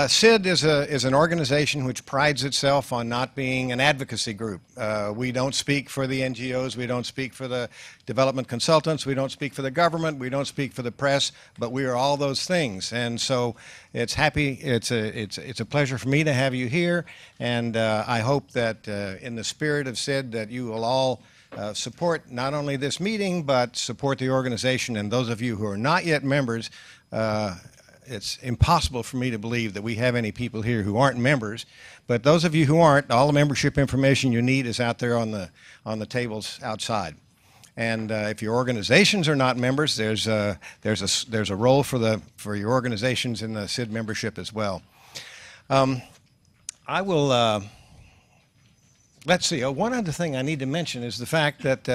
SID is an organization which prides itself on not being an advocacy group. We don't speak for the NGOs, we don't speak for the development consultants, we don't speak for the government, we don't speak for the press, but we are all those things. And so it's a pleasure for me to have you here, and I hope that in the spirit of SID that you will all support not only this meeting, but support the organization. And those of you who are not yet members, it's impossible for me to believe that we have any people here who aren't members. But those of you who aren't, all the membership information you need is out there on the tables outside. And if your organizations are not members, there's a role for your organizations in the SID membership as well. I will. Let's see. One other thing I need to mention is the fact that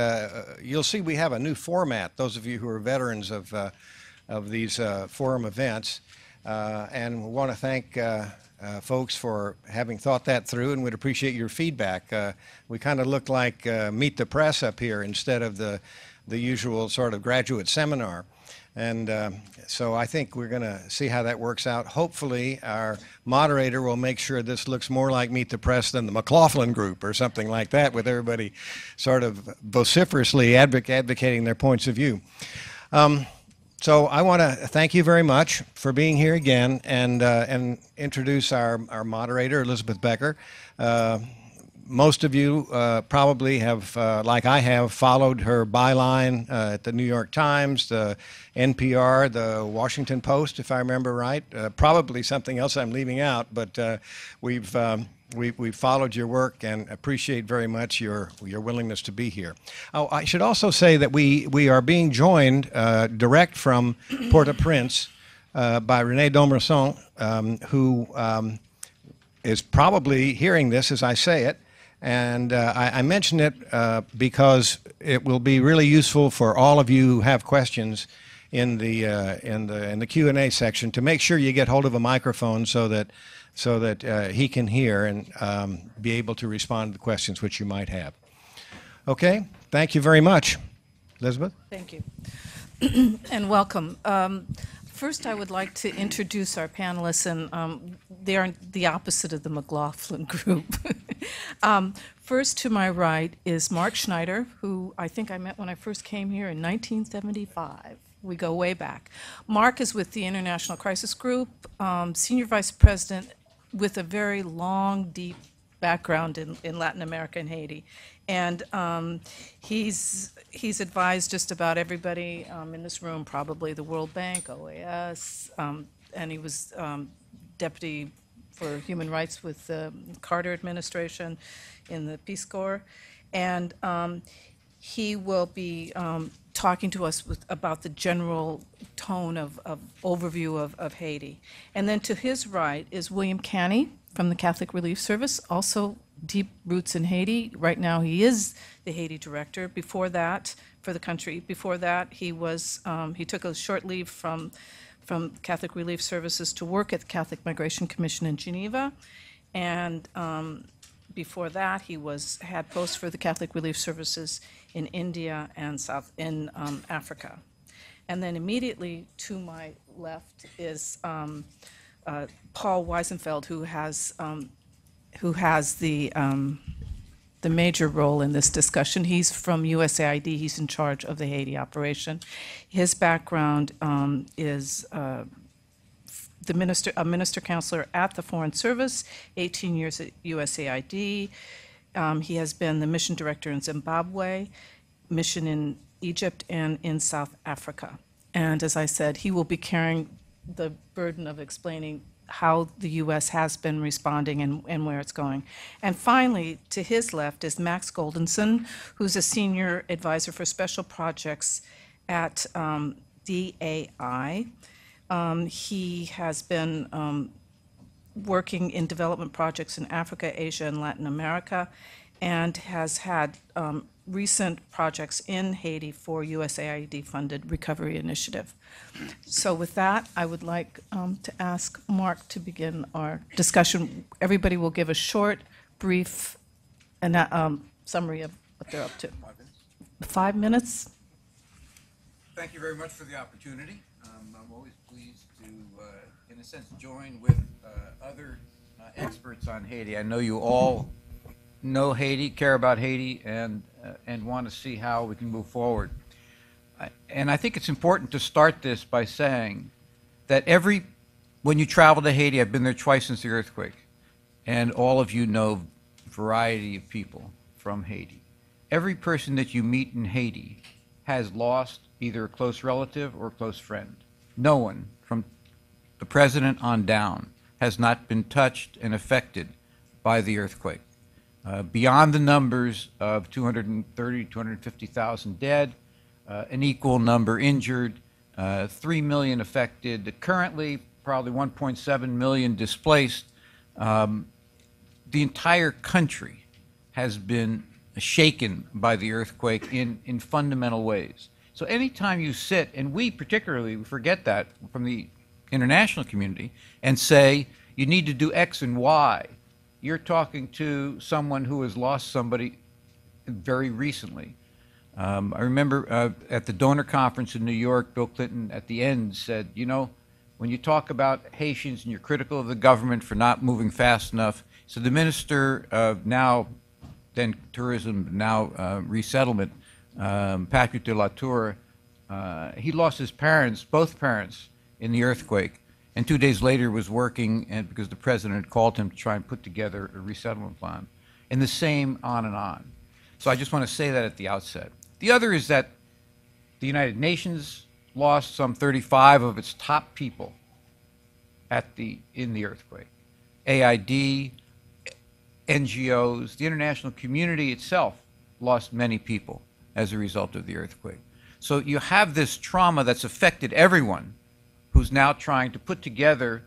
you'll see we have a new format. Those of you who are veterans of these forum events, and we want to thank folks for having thought that through, and we'd appreciate your feedback. We kind of look like Meet the Press up here instead of the usual sort of graduate seminar. And so I think we're going to see how that works out. Hopefully our moderator will make sure this looks more like Meet the Press than the McLaughlin Group or something like that, with everybody sort of vociferously advocating their points of view. So I want to thank you very much for being here again, and introduce our moderator, Elizabeth Becker. Most of you probably have, like I have, followed her byline at the New York Times, the NPR, the Washington Post, if I remember right. Probably something else I'm leaving out, but we've followed your work and appreciate very much your willingness to be here. Oh, I should also say that we are being joined direct from Port-au-Prince by René Domerson, who is probably hearing this as I say it. And I mention it because it will be really useful for all of you who have questions in the Q&A section, to make sure you get hold of a microphone so that he can hear and be able to respond to the questions which you might have. Okay, thank you very much. Elizabeth? Thank you. And welcome. First, I would like to introduce our panelists, and they are the opposite of the McLaughlin Group. First to my right is Mark Schneider, who I think I met when I first came here in 1975. We go way back. Mark is with the International Crisis Group, Senior Vice President with a very long, deep background in Latin America and Haiti. And he's advised just about everybody in this room, probably the World Bank, OAS, and he was Deputy for Human Rights with the Carter administration in the Peace Corps. And he will be talking to us about the general tone of overview of Haiti. And then to his right is William Canny from the Catholic Relief Service, also deep roots in Haiti. Right now he is the Haiti director. Before that, for the country, before that he was, he took a short leave from Catholic Relief Services to work at the Catholic Migration Commission in Geneva. And before that he had posts for the Catholic Relief Services in India and Africa. And then immediately to my left is Paul Weisenfeld, who has the major role in this discussion. He's from USAID. He's in charge of the Haiti operation. His background is a minister counselor at the Foreign Service, 18 years at USAID. He has been the mission director in Zimbabwe, mission in Egypt, and in South Africa. And as I said, he will be carrying the burden of explaining how the U.S. has been responding and where it's going. And finally, to his left is Max Goldenson, who's a senior advisor for special projects at DAI. He has been working in development projects in Africa, Asia, and Latin America, and has had recent projects in Haiti for USAID-funded recovery initiative. So with that, I would like to ask Mark to begin our discussion. Everybody will give a short, brief summary of what they're up to. 5 minutes. 5 minutes? Thank you very much for the opportunity. I'm always pleased to, in a sense, join with other experts on Haiti. I know you all know Haiti, care about Haiti, and want to see how we can move forward. And I think it's important to start this by saying that when you travel to Haiti, I've been there twice since the earthquake, and all of you know a variety of people from Haiti. Every person that you meet in Haiti has lost either a close relative or a close friend. No one, from the president on down, has not been touched and affected by the earthquake. Beyond the numbers of 230, 250,000 dead, an equal number injured, 3 million affected, currently probably 1.7 million displaced. The entire country has been shaken by the earthquake in fundamental ways. So anytime you sit, and we particularly forget that from the international community, and say you need to do X and Y, you're talking to someone who has lost somebody very recently. I remember at the donor conference in New York, Bill Clinton at the end said, you know, when you talk about Haitians and you're critical of the government for not moving fast enough, so the minister of then tourism, now resettlement, Patrick de la Tour, he lost his parents, both parents, in the earthquake, and 2 days later was working, and because the president had called him to try and put together a resettlement plan, and the same on and on. So I just want to say that at the outset. The other is that the United Nations lost some 35 of its top people in the earthquake. AID, NGOs, the international community itself lost many people as a result of the earthquake. So you have this trauma that's affected everyone who's now trying to put together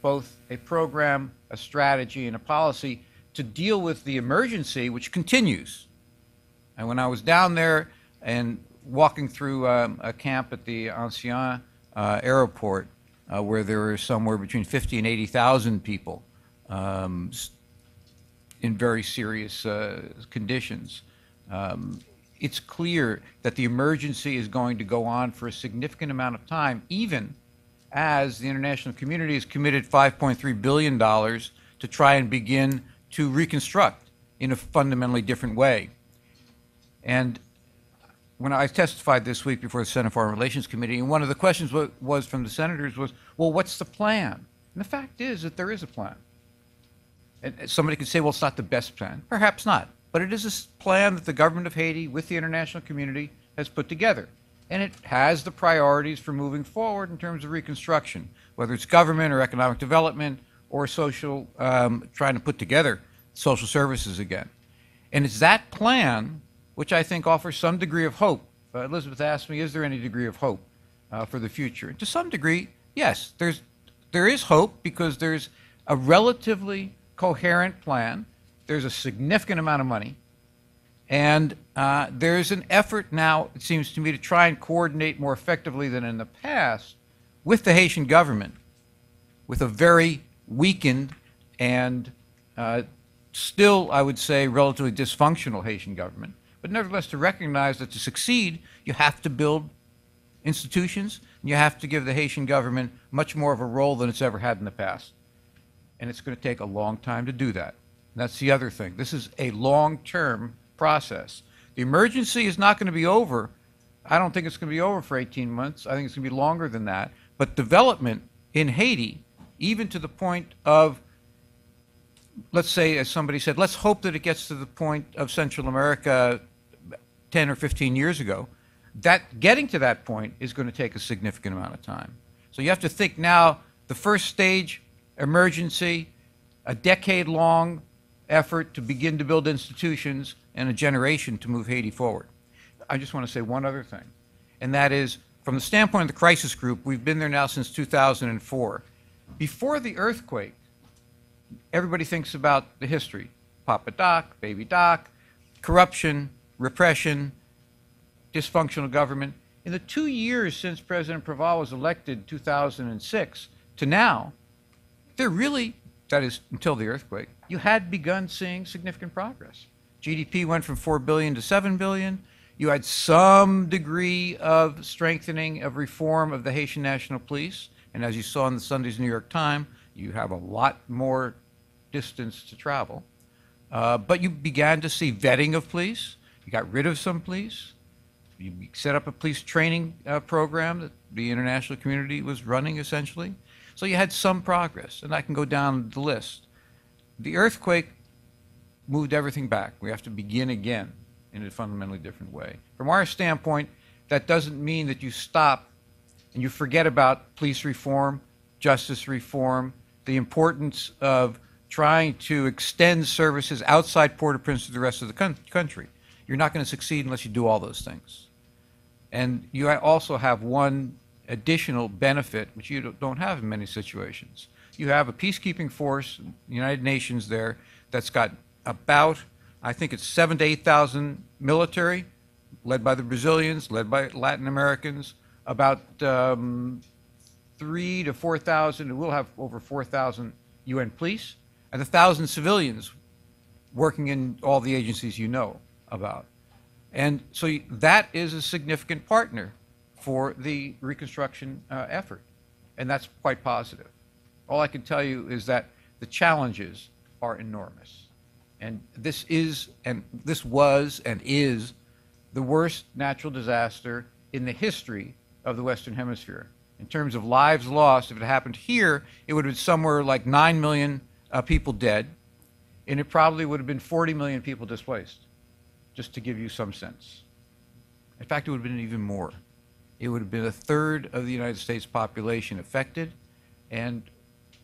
both a program, a strategy, and a policy to deal with the emergency, which continues. And when I was down there and walking through a camp at the Ancien airport, where there were somewhere between 50 and 80,000 people in very serious conditions, it's clear that the emergency is going to go on for a significant amount of time, even as the international community has committed $5.3 billion to try and begin to reconstruct in a fundamentally different way. And when I testified this week before the Senate Foreign Relations Committee, and one of the questions was from the senators was, well, what's the plan? And the fact is that there is a plan. And somebody could say, well, it's not the best plan. Perhaps not. But it is a plan that the government of Haiti with the international community has put together. And it has the priorities for moving forward in terms of reconstruction, whether it's government or economic development or social, trying to put together social services again. And it's that plan which I think offers some degree of hope. Elizabeth asked me, is there any degree of hope for the future? And to some degree, yes, there is hope because there's a relatively coherent plan. There's a significant amount of money. And there's an effort now, it seems to me, to try and coordinate more effectively than in the past with the Haitian government, with a very weakened and still, I would say, relatively dysfunctional Haitian government. But nevertheless, to recognize that to succeed, you have to build institutions, and you have to give the Haitian government much more of a role than it's ever had in the past. And it's going to take a long time to do that. And that's the other thing. This is a long-term process. The emergency is not going to be over. I don't think it's going to be over for 18 months. I think it's going to be longer than that. But development in Haiti, even to the point of, let's say, as somebody said, let's hope that it gets to the point of Central America 10 or 15 years ago, that getting to that point is going to take a significant amount of time. So you have to think now, the first stage, emergency, a decade-long effort to begin to build institutions, and a generation to move Haiti forward. I just want to say one other thing, and that is, from the standpoint of the crisis group, we've been there now since 2004. Before the earthquake, everybody thinks about the history. Papa Doc, Baby Doc, corruption, repression, dysfunctional government. In the 2 years since President Preval was elected in 2006 to now, there really, that is until the earthquake, you had begun seeing significant progress. GDP went from 4 billion to 7 billion. You had some degree of strengthening of reform of the Haitian National Police. And as you saw in the Sunday's New York Times, you have a lot more distance to travel. But you began to see vetting of police. You got rid of some police. You set up a police training program that the international community was running, essentially. So you had some progress, and I can go down the list. The earthquake moved everything back. We have to begin again in a fundamentally different way. From our standpoint, that doesn't mean that you stop and you forget about police reform, justice reform, the importance of trying to extend services outside Port-au-Prince to the rest of the country. You're not going to succeed unless you do all those things. And you also have one additional benefit, which you don't have in many situations. You have a peacekeeping force, the United Nations there, that's got about, I think it's 7,000 to 8,000 military, led by the Brazilians, led by Latin Americans, about 3,000 to 4,000, we'll have over 4,000 UN police, and 1,000 civilians working in all the agencies you know about. And so that is a significant partner for the reconstruction effort, and that's quite positive. All I can tell you is that the challenges are enormous. And this was and is the worst natural disaster in the history of the Western Hemisphere. In terms of lives lost, if it happened here, it would have been somewhere like 9 million people dead, and it probably would have been 40 million people displaced, just to give you some sense. In fact, it would have been even more. It would have been a third of the United States population affected, and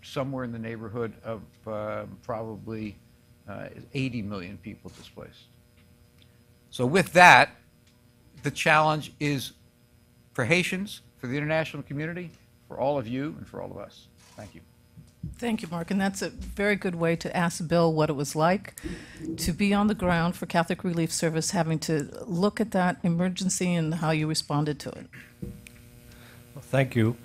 somewhere in the neighborhood of probably 80 million people displaced. So with that, the challenge is for Haitians, for the international community, for all of you, and for all of us. Thank you. Thank you, Mark. And that's a very good way to ask Bill what it was like to be on the ground for Catholic Relief Service, having to look at that emergency and how you responded to it. Well, thank you.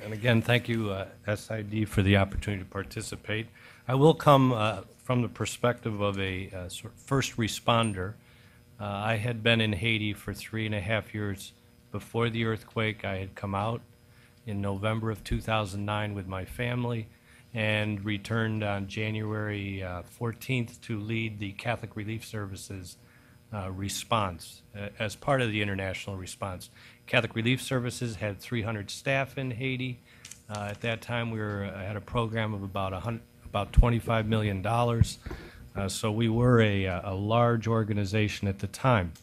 And again, thank you, SID, for the opportunity to participate. I will come from the perspective of a sort of first responder. I had been in Haiti for 3.5 years before the earthquake. I had come out in November of 2009 with my family and returned on January 14th to lead the Catholic Relief Services response as part of the international response. Catholic Relief Services had 300 staff in Haiti. At that time, we had a program of about $25 million. So we were a large organization at the time.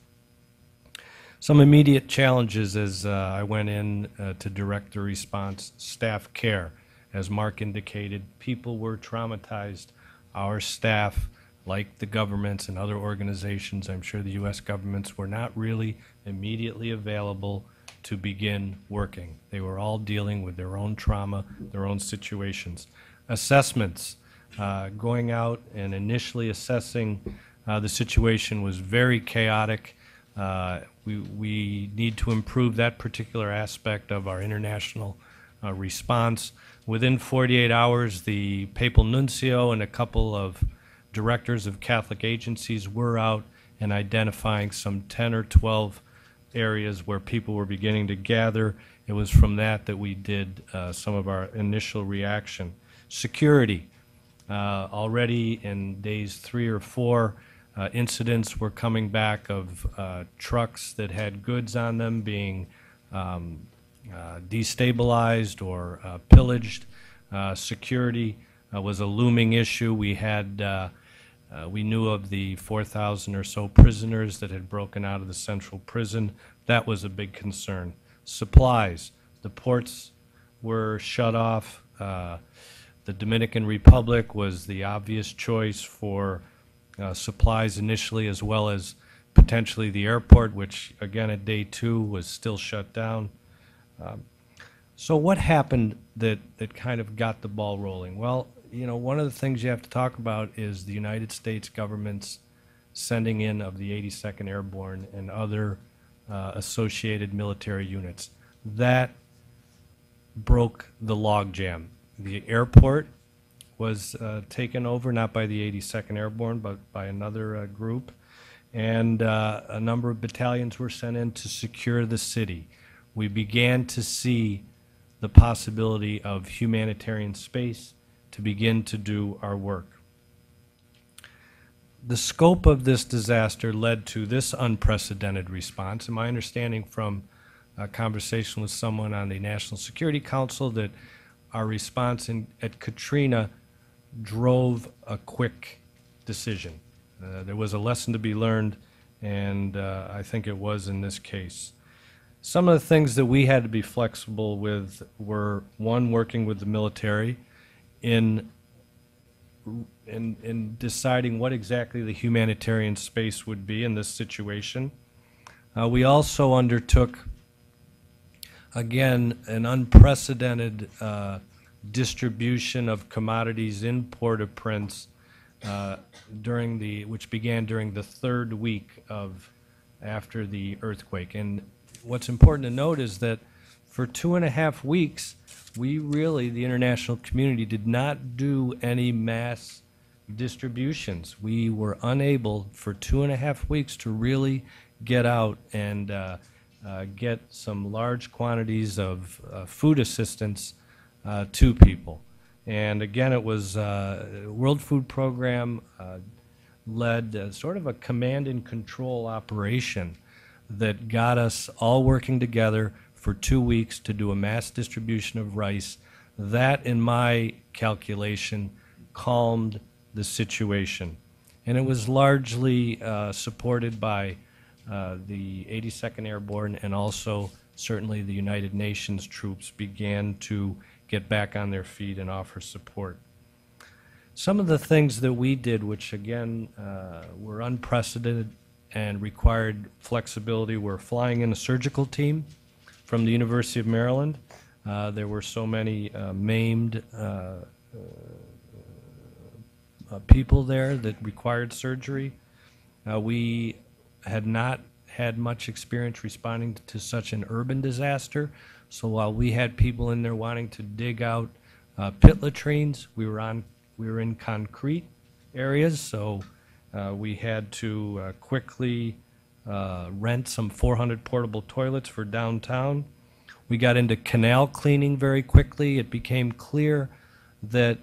Some immediate challenges as I went in to direct the response: staff care. As Mark indicated, people were traumatized. Our staff, like the governments and other organizations, I'm sure the U.S. governments, were not really immediately available to begin working. They were all dealing with their own trauma, their own situations. Assessments, going out and initially assessing the situation was very chaotic. We need to improve that particular aspect of our international response. Within 48 hours, the papal nuncio and a couple of directors of Catholic agencies were out and identifying some 10 or 12 areas where people were beginning to gather. It was from that we did some of our initial reaction. Security. Already in days 3 or 4, incidents were coming back of trucks that had goods on them being destabilized or pillaged. Security was a looming issue. We knew of the 4,000 or so prisoners that had broken out of the central prison. That was a big concern. Supplies. The ports were shut off. The Dominican Republic was the obvious choice for supplies initially, as well as potentially the airport, which again at day 2 was still shut down. So what happened that kind of got the ball rolling? Well, you know, one of the things you have to talk about is the United States government's sending in of the 82nd Airborne and other associated military units. That broke the logjam. The airport was taken over not by the 82nd Airborne, but by another group, and a number of battalions were sent in to secure the city. We began to see the the possibility of humanitarian space to begin to do our work. The scope of this disaster led to this unprecedented response. And my understanding from a conversation with someone on the National Security Council that our response at Katrina drove a quick decision. There was a lesson to be learned, and I think it was in this case. Some of the things that we had to be flexible with were, one, working with the military in deciding what exactly the humanitarian space would be in this situation. We also undertook, again, an unprecedented distribution of commodities in Port-au-Prince which began during the third week after the earthquake. And what's important to note is that for 2.5 weeks, we really, the international community, did not do any mass distributions. We were unable for 2.5 weeks to really get out and get some large quantities of food assistance to people. And again, it was World Food Program led sort of a command and control operation that got us all working together for 2 weeks to do a mass distribution of rice. That, in my calculation, calmed the situation. And it was largely supported by the 82nd Airborne, and also certainly the United Nations troops began to get back on their feet and offer support. Some of the things that we did, which again were unprecedented and required flexibility, were flying in a surgical team from the University of Maryland. There were so many maimed people there that required surgery. We had not had much experience responding to such an urban disaster, so while we had people in there wanting to dig out pit latrines, we were in concrete areas, so we had to quickly rent some 400 portable toilets for downtown. We got into canal cleaning very quickly. It became clear that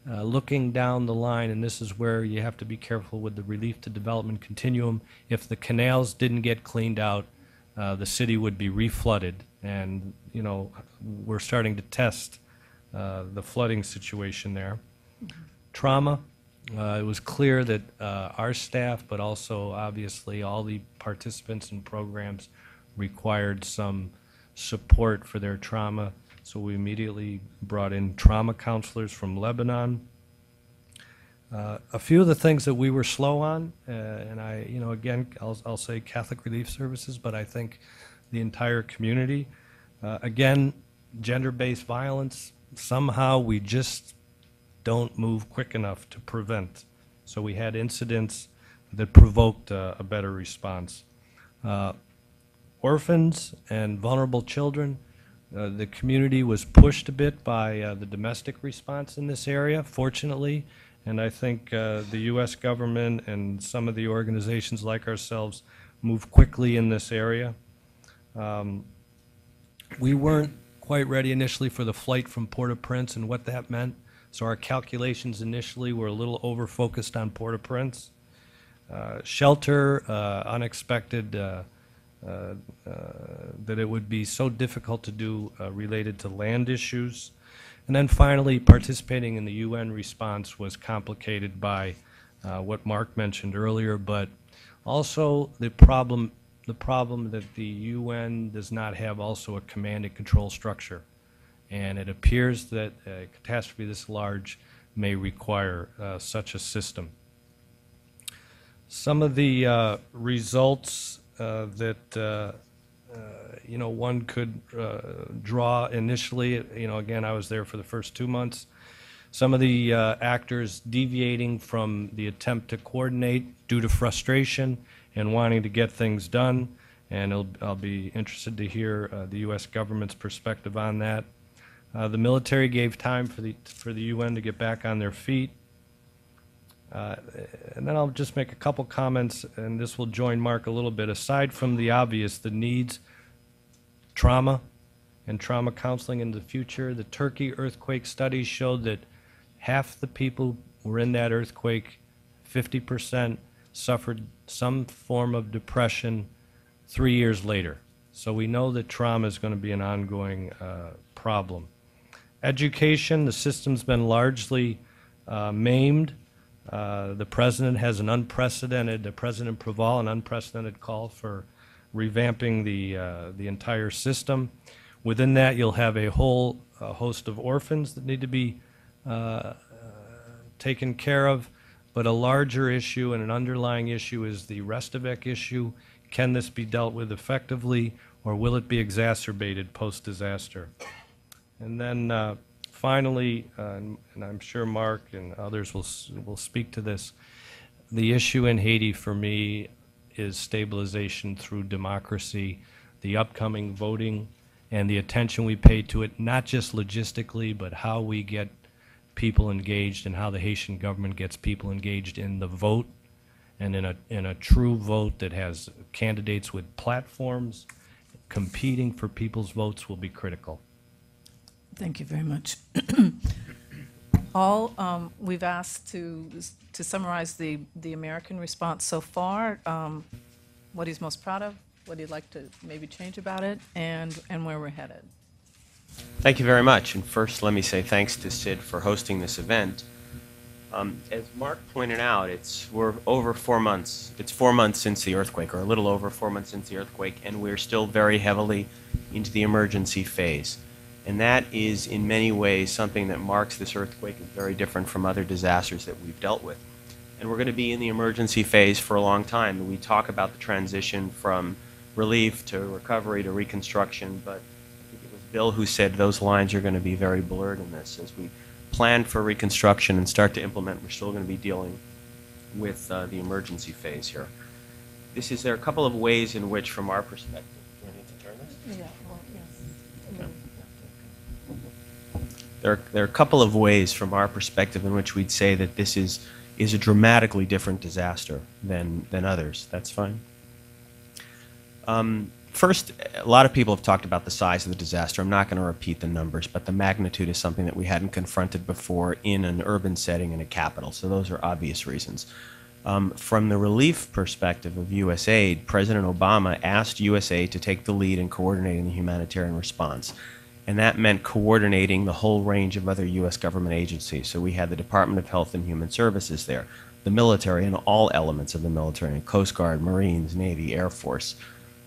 looking down the line, and this is where you have to be careful with the relief to development continuum, if the canals didn't get cleaned out, the city would be reflooded. And, you know, we're starting to test the flooding situation there. Trauma. It was clear that our staff, but also obviously all the participants in programs, required some support for their trauma. So we immediately brought in trauma counselors from Lebanon. A few of the things that we were slow on, and again, I'll say Catholic Relief Services, but I think the entire community. Again, gender-based violence, somehow we just don't move quick enough to prevent. So we had incidents that provoked a better response. Orphans and vulnerable children, the community was pushed a bit by the domestic response in this area, fortunately, and I think the U.S. government and some of the organizations like ourselves moved quickly in this area. We weren't quite ready initially for the flight from Port-au-Prince and what that meant, so our calculations initially were a little over-focused on Port-au-Prince. Shelter, unexpected that it would be so difficult to do related to land issues. And then finally, participating in the UN response was complicated by what Mark mentioned earlier, but also the problem that the UN does not have also a command and control structure. And it appears that a catastrophe this large may require such a system. Some of the results that one could draw initially, again, I was there for the first 2 months. Some of the actors deviating from the attempt to coordinate due to frustration and wanting to get things done, and I'll be interested to hear the U.S. government's perspective on that. The military gave time for the UN to get back on their feet. And then I'll just make a couple comments, and this will join Mark a little bit. Aside from the obvious, the needs, trauma, and trauma counseling in the future. The Turkey earthquake studies showed that half the people who were in that earthquake, 50%, suffered some form of depression 3 years later. So we know that trauma is going to be an ongoing problem. Education, the system's been largely maimed. The president has President Proval, an unprecedented call for revamping the entire system. Within that, you'll have a whole host of orphans that need to be taken care of, but a larger issue and an underlying issue is the Restavec issue. Can this be dealt with effectively, or will it be exacerbated post-disaster? And then finally, and I'm sure Mark and others will speak to this, the issue in Haiti for me is stabilization through democracy, the upcoming voting, and the attention we pay to it, not just logistically, but how we get people engaged and how the Haitian government gets people engaged in the vote and in a true vote that has candidates with platforms competing for people's votes will be critical. Thank you very much. We've asked to summarize the American response so far, what he's most proud of, what he'd like to maybe change about it, and where we're headed. Thank you very much. And first, let me say thanks to SID for hosting this event. As Mark pointed out, we're over 4 months. It's 4 months since the earthquake, or a little over 4 months since the earthquake, and we're still very heavily into the emergency phase. And that is, in many ways, something that marks this earthquake as very different from other disasters that we've dealt with. And we're going to be in the emergency phase for a long time. We talk about the transition from relief to recovery to reconstruction, but I think it was Bill who said those lines are going to be very blurred in this. As we plan for reconstruction and start to implement, we're still going to be dealing with the emergency phase here. There are a couple of ways in which, from our perspective, do I need to turn this? Yeah, well, yes. Okay. There are a couple of ways from our perspective in which we'd say that this is a dramatically different disaster than others. That's fine. First, a lot of people have talked about the size of the disaster. I'm not going to repeat the numbers, but the magnitude is something that we hadn't confronted before in an urban setting in a capital. So those are obvious reasons. From the relief perspective of USAID, President Obama asked USAID to take the lead in coordinating the humanitarian response. And that meant coordinating the whole range of other U.S. government agencies. So we had the Department of Health and Human Services there, the military and all elements of the military, Coast Guard, Marines, Navy, Air Force.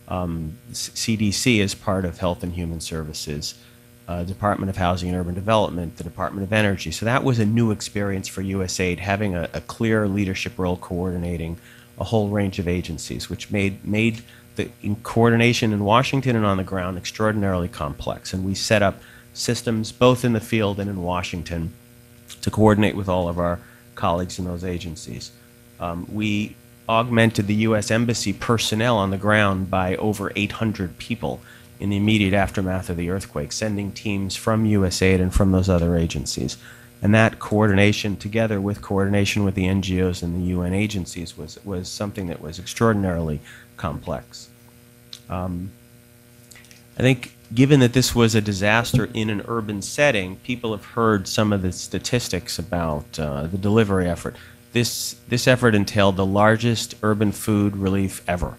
CDC is part of Health and Human Services, Department of Housing and Urban Development, the Department of Energy. So that was a new experience for USAID, having a clear leadership role coordinating a whole range of agencies, which made the coordination in Washington and on the ground extraordinarily complex. And we set up systems both in the field and in Washington to coordinate with all of our colleagues in those agencies. We augmented the U.S. Embassy personnel on the ground by over 800 people in the immediate aftermath of the earthquake, sending teams from USAID and from those other agencies. And that coordination, together with coordination with the NGOs and the UN agencies, was something that was extraordinarily complex. I think given that this was a disaster in an urban setting, people have heard some of the statistics about the delivery effort. This effort entailed the largest urban food relief ever,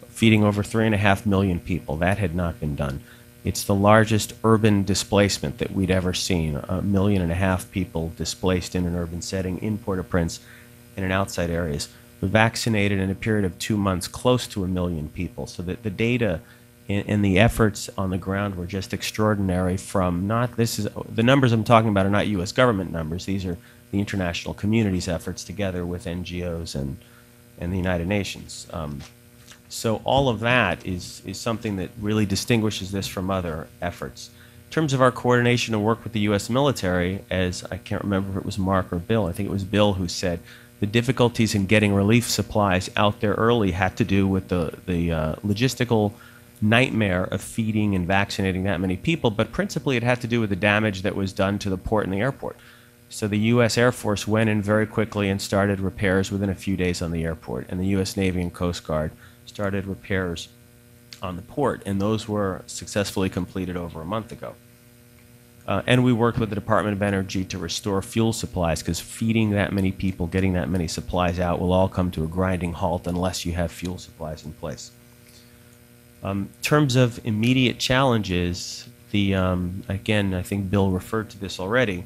feeding over 3.5 million people. That had not been done. It's the largest urban displacement that we'd ever seen, 1.5 million people displaced in an urban setting in Port-au-Prince and in outside areas. We vaccinated in a period of 2 months close to 1 million people, so that the data and the efforts on the ground were just extraordinary. The numbers I'm talking about are not U.S. government numbers. These are the international community's efforts together with NGOs and the United Nations. So all of that is something that really distinguishes this from other efforts. In terms of our coordination and work with the U.S. military, as I can't remember if it was Mark or Bill, I think it was Bill who said the difficulties in getting relief supplies out there early had to do with the logistical nightmare of feeding and vaccinating that many people, but principally it had to do with the damage that was done to the port and the airport. So the U.S. Air Force went in very quickly and started repairs within a few days on the airport, and the U.S. Navy and Coast Guard started repairs on the port, and those were successfully completed over a month ago. And we worked with the Department of Energy to restore fuel supplies, because feeding that many people, getting that many supplies out, will all come to a grinding halt unless you have fuel supplies in place. In terms of immediate challenges, again, I think Bill referred to this already.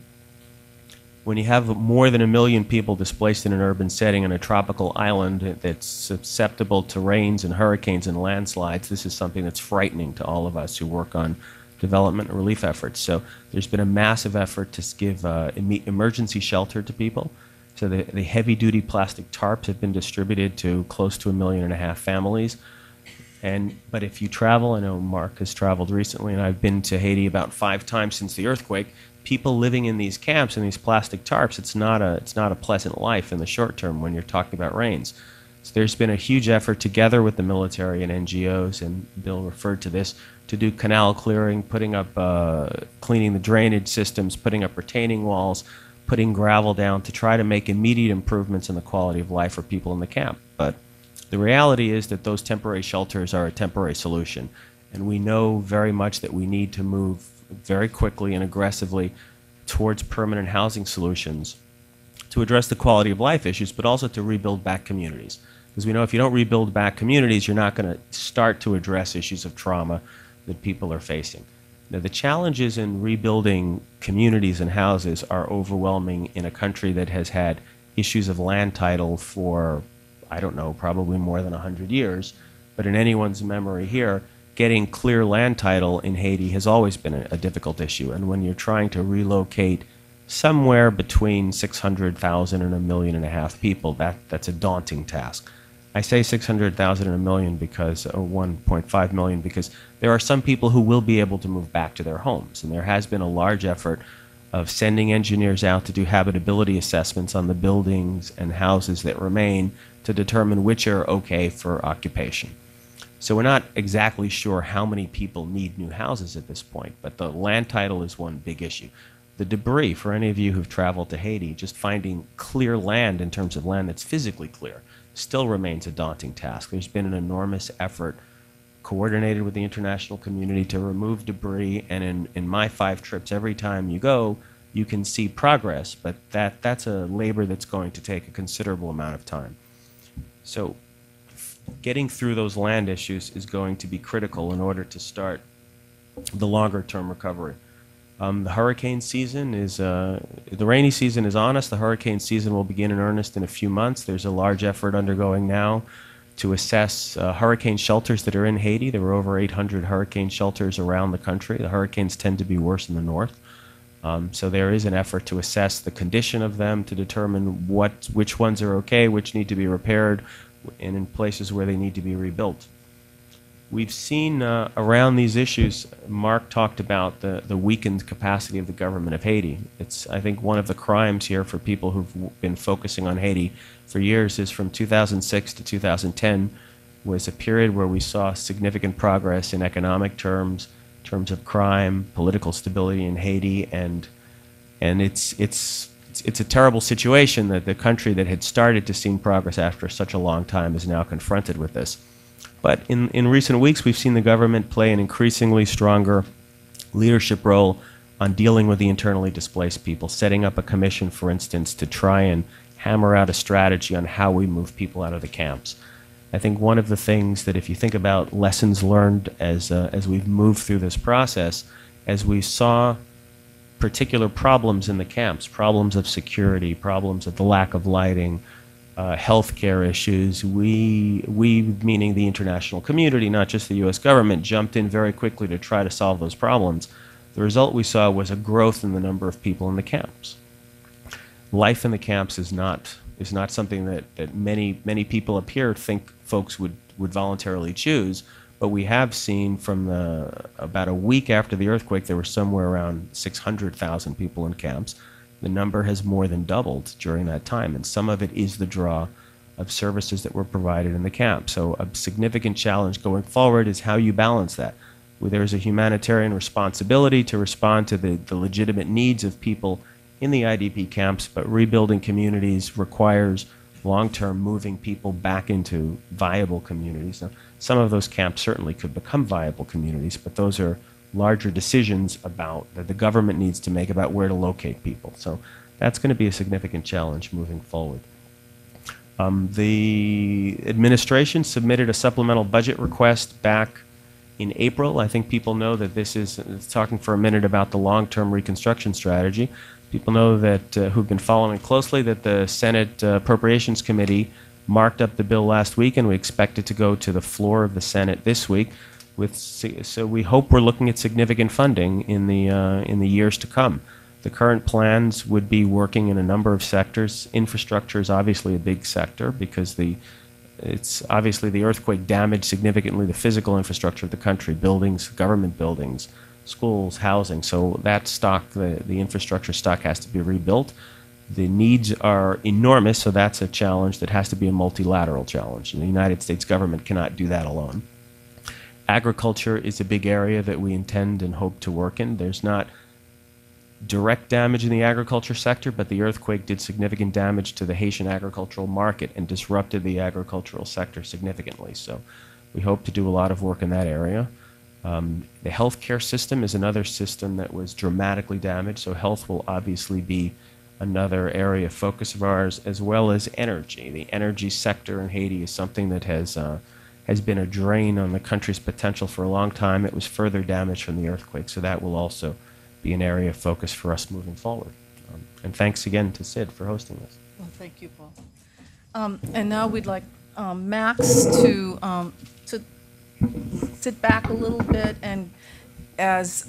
When you have more than 1 million people displaced in an urban setting on a tropical island that's susceptible to rains and hurricanes and landslides, this is something that's frightening to all of us who work on development and relief efforts. So there's been a massive effort to give emergency shelter to people. So the heavy-duty plastic tarps have been distributed to close to 1.5 million families. But if you travel, I know Mark has traveled recently, and I've been to Haiti about 5 times since the earthquake. People living in these camps and these plastic tarps, it's not a pleasant life in the short term when you're talking about rains. So there's been a huge effort together with the military and NGOs, and Bill referred to this, to do canal clearing, putting up, cleaning the drainage systems, putting up retaining walls, putting gravel down to try to make immediate improvements in the quality of life for people in the camp. But the reality is that those temporary shelters are a temporary solution, and we know very much that we need to move very quickly and aggressively towards permanent housing solutions to address the quality of life issues, but also to rebuild back communities. Because we know if you don't rebuild back communities, you're not going to start to address issues of trauma that people are facing. Now, the challenges in rebuilding communities and houses are overwhelming in a country that has had issues of land title for, I don't know, probably more than 100 years. But in anyone's memory here, getting clear land title in Haiti has always been a difficult issue. And when you're trying to relocate somewhere between 600,000 and 1.5 million people, that's a daunting task. I say 600,000 and 1 million because, or 1.5 million, because there are some people who will be able to move back to their homes. And there has been a large effort of sending engineers out to do habitability assessments on the buildings and houses that remain to determine which are okay for occupation. So we're not exactly sure how many people need new houses at this point, but the land title is one big issue. The debris, for any of you who've traveled to Haiti, just finding clear land in terms of land that's physically clear still remains a daunting task. There's been an enormous effort coordinated with the international community to remove debris, and in my 5 trips, every time you go, you can see progress, but that's a labor that's going to take a considerable amount of time. So getting through those land issues is going to be critical in order to start the longer-term recovery. The hurricane season is, the rainy season is on us. The hurricane season will begin in earnest in a few months. There's a large effort undergoing now to assess hurricane shelters that are in Haiti. There were over 800 hurricane shelters around the country. The hurricanes tend to be worse in the north. So there is an effort to assess the condition of them, to determine which ones are okay, which need to be repaired, and in places where they need to be rebuilt. We've seen around these issues, Mark talked about the weakened capacity of the government of Haiti. It's, I think, one of the crimes here for people who've been focusing on Haiti for years is from 2006 to 2010 was a period where we saw significant progress in economic terms, in terms of crime, political stability in Haiti, and it's a terrible situation that the country that had started to see progress after such a long time is now confronted with this. But in recent weeks, we've seen the government play an increasingly stronger leadership role on dealing with the internally displaced people, setting up a commission, for instance, to try and hammer out a strategy on how we move people out of the camps. I think one of the things that, if you think about lessons learned as we've moved through this process, as we saw particular problems in the camps, problems of security, problems of the lack of lighting, healthcare issues, we, meaning the international community, not just the U.S. government, jumped in very quickly to try to solve those problems. The result we saw was a growth in the number of people in the camps. Life in the camps is not something that many people up here think folks would voluntarily choose, but we have seen from about a week after the earthquake, there were somewhere around 600,000 people in camps. The number has more than doubled during that time, and some of it is the draw of services that were provided in the camp. So a significant challenge going forward is how you balance that. There's a humanitarian responsibility to respond to the legitimate needs of people in the IDP camps, but rebuilding communities requires long-term moving people back into viable communities. Now, some of those camps certainly could become viable communities, but those are larger decisions about that the government needs to make about where to locate people. So that's going to be a significant challenge moving forward. The administration submitted a supplemental budget request back in April. I think people know that this is talking for a minute about the long-term reconstruction strategy. People know that who've been following closely that the Senate Appropriations Committee marked up the bill last week, and we expect it to go to the floor of the Senate this week. So we hope we're looking at significant funding in the years to come. The current plans would be working in a number of sectors. Infrastructure is obviously a big sector because it's obviously the earthquake damaged significantly the physical infrastructure of the country, buildings, government buildings, schools, housing. So that stock, the infrastructure stock, has to be rebuilt. The needs are enormous, so that's a challenge that has to be a multilateral challenge. And the United States government cannot do that alone. Agriculture is a big area that we intend and hope to work in. There's not direct damage in the agriculture sector, but the earthquake did significant damage to the Haitian agricultural market and disrupted the agricultural sector significantly. So we hope to do a lot of work in that area. The healthcare system is another system that was dramatically damaged, so health will obviously be another area of focus of ours, as well as energy. The energy sector in Haiti is something that has been a drain on the country's potential for a long time. It was further damaged from the earthquake, so that will also be an area of focus for us moving forward. And thanks again to SID for hosting this. Well, thank you, Paul. And now we'd like Max to sit back a little bit and as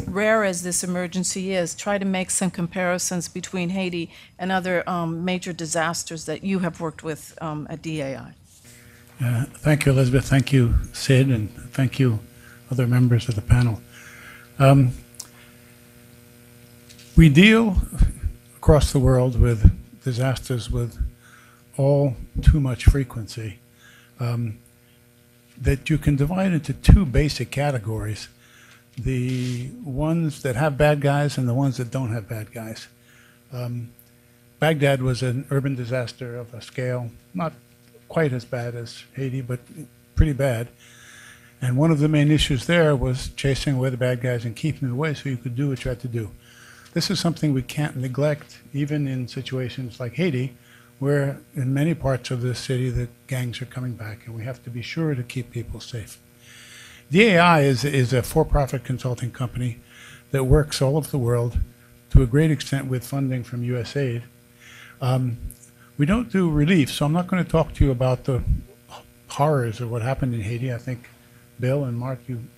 rare as this emergency is, try to make some comparisons between Haiti and other major disasters that you have worked with at DAI. Thank you, Elizabeth. Thank you, Sid, and thank you, other members of the panel. We deal across the world with disasters with all too much frequency that you can divide into two basic categories: the ones that have bad guys and the ones that don't have bad guys. Baghdad was an urban disaster of a scale not quite as bad as Haiti, but pretty bad. And one of the main issues there was chasing away the bad guys and keeping them away so you could do what you had to do. This is something we can't neglect, even in situations like Haiti, where in many parts of the city the gangs are coming back, and we have to be sure to keep people safe. DAI is a for-profit consulting company that works all over the world to a great extent with funding from USAID. We don't do relief, so I'm not going to talk to you about the horrors of what happened in Haiti. I think Bill and Mark, and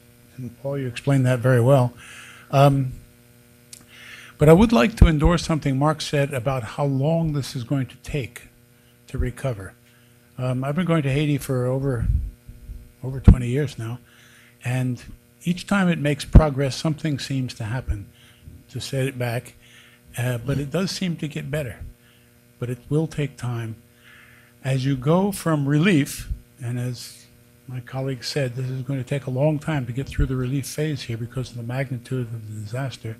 Paul, you explained that very well. But I would like to endorse something Mark said about how long this is going to take to recover. I've been going to Haiti for over 20 years now, and each time it makes progress, something seems to happen to set it back, but it does seem to get better. But it will take time. As you go from relief, and as my colleague said, this is going to take a long time to get through the relief phase here because of the magnitude of the disaster.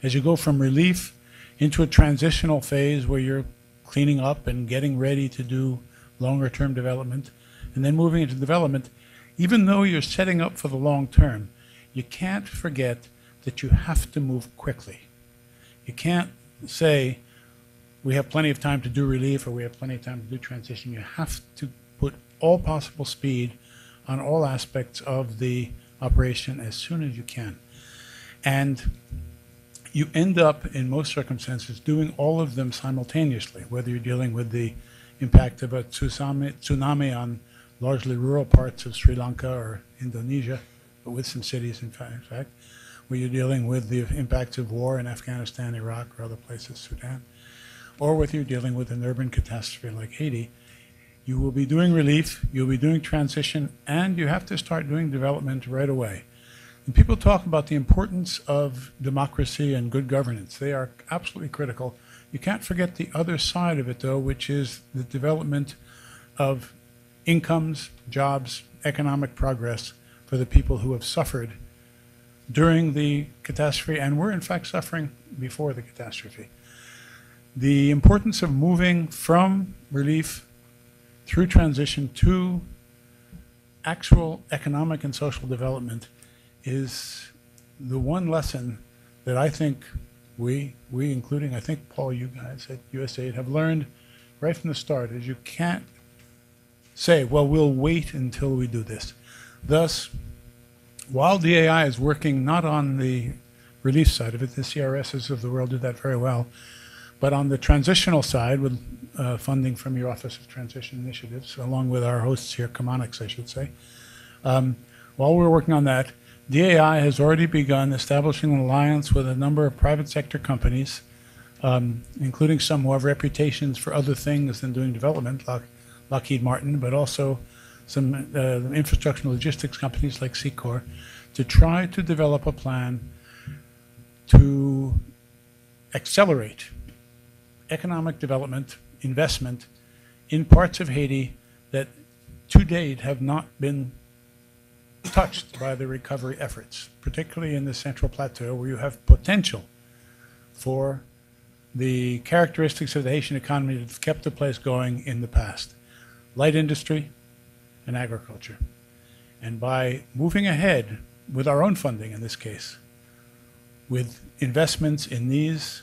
As you go from relief into a transitional phase where you're cleaning up and getting ready to do longer term development, and then moving into development, even though you're setting up for the long term, you can't forget that you have to move quickly. You can't say, we have plenty of time to do relief or we have plenty of time to do transition. You have to put all possible speed on all aspects of the operation as soon as you can. And you end up, in most circumstances, doing all of them simultaneously, whether you're dealing with the impact of a tsunami on largely rural parts of Sri Lanka or Indonesia, but with some cities, in fact, where you're dealing with the impacts of war in Afghanistan, Iraq, or other places, Sudan, or whether you're dealing with an urban catastrophe like Haiti. You will be doing relief, you'll be doing transition, and you have to start doing development right away. And people talk about the importance of democracy and good governance. They are absolutely critical. You can't forget the other side of it, though, which is the development of incomes, jobs, economic progress for the people who have suffered during the catastrophe and were, in fact, suffering before the catastrophe. the importance of moving from relief through transition to actual economic and social development is the one lesson that I think we including, I think, Paul, you guys at USAID have learned right from the start, is you can't say, well, we'll wait until we do this. Thus, while DAI is working not on the relief side of it, the CRSs of the world do that very well, but on the transitional side with funding from your Office of Transition Initiatives, along with our hosts here, Comonics, I should say. While we're working on that, DAI has already begun establishing an alliance with a number of private sector companies, including some who have reputations for other things than doing development, like Lockheed Martin, but also some infrastructure and logistics companies like Secor, to try to develop a plan to accelerate economic development, investment in parts of Haiti that to date have not been touched by the recovery efforts, particularly in the Central Plateau, where you have potential for the characteristics of the Haitian economy that have kept the place going in the past: light industry and agriculture. And by moving ahead with our own funding in this case, with investments in these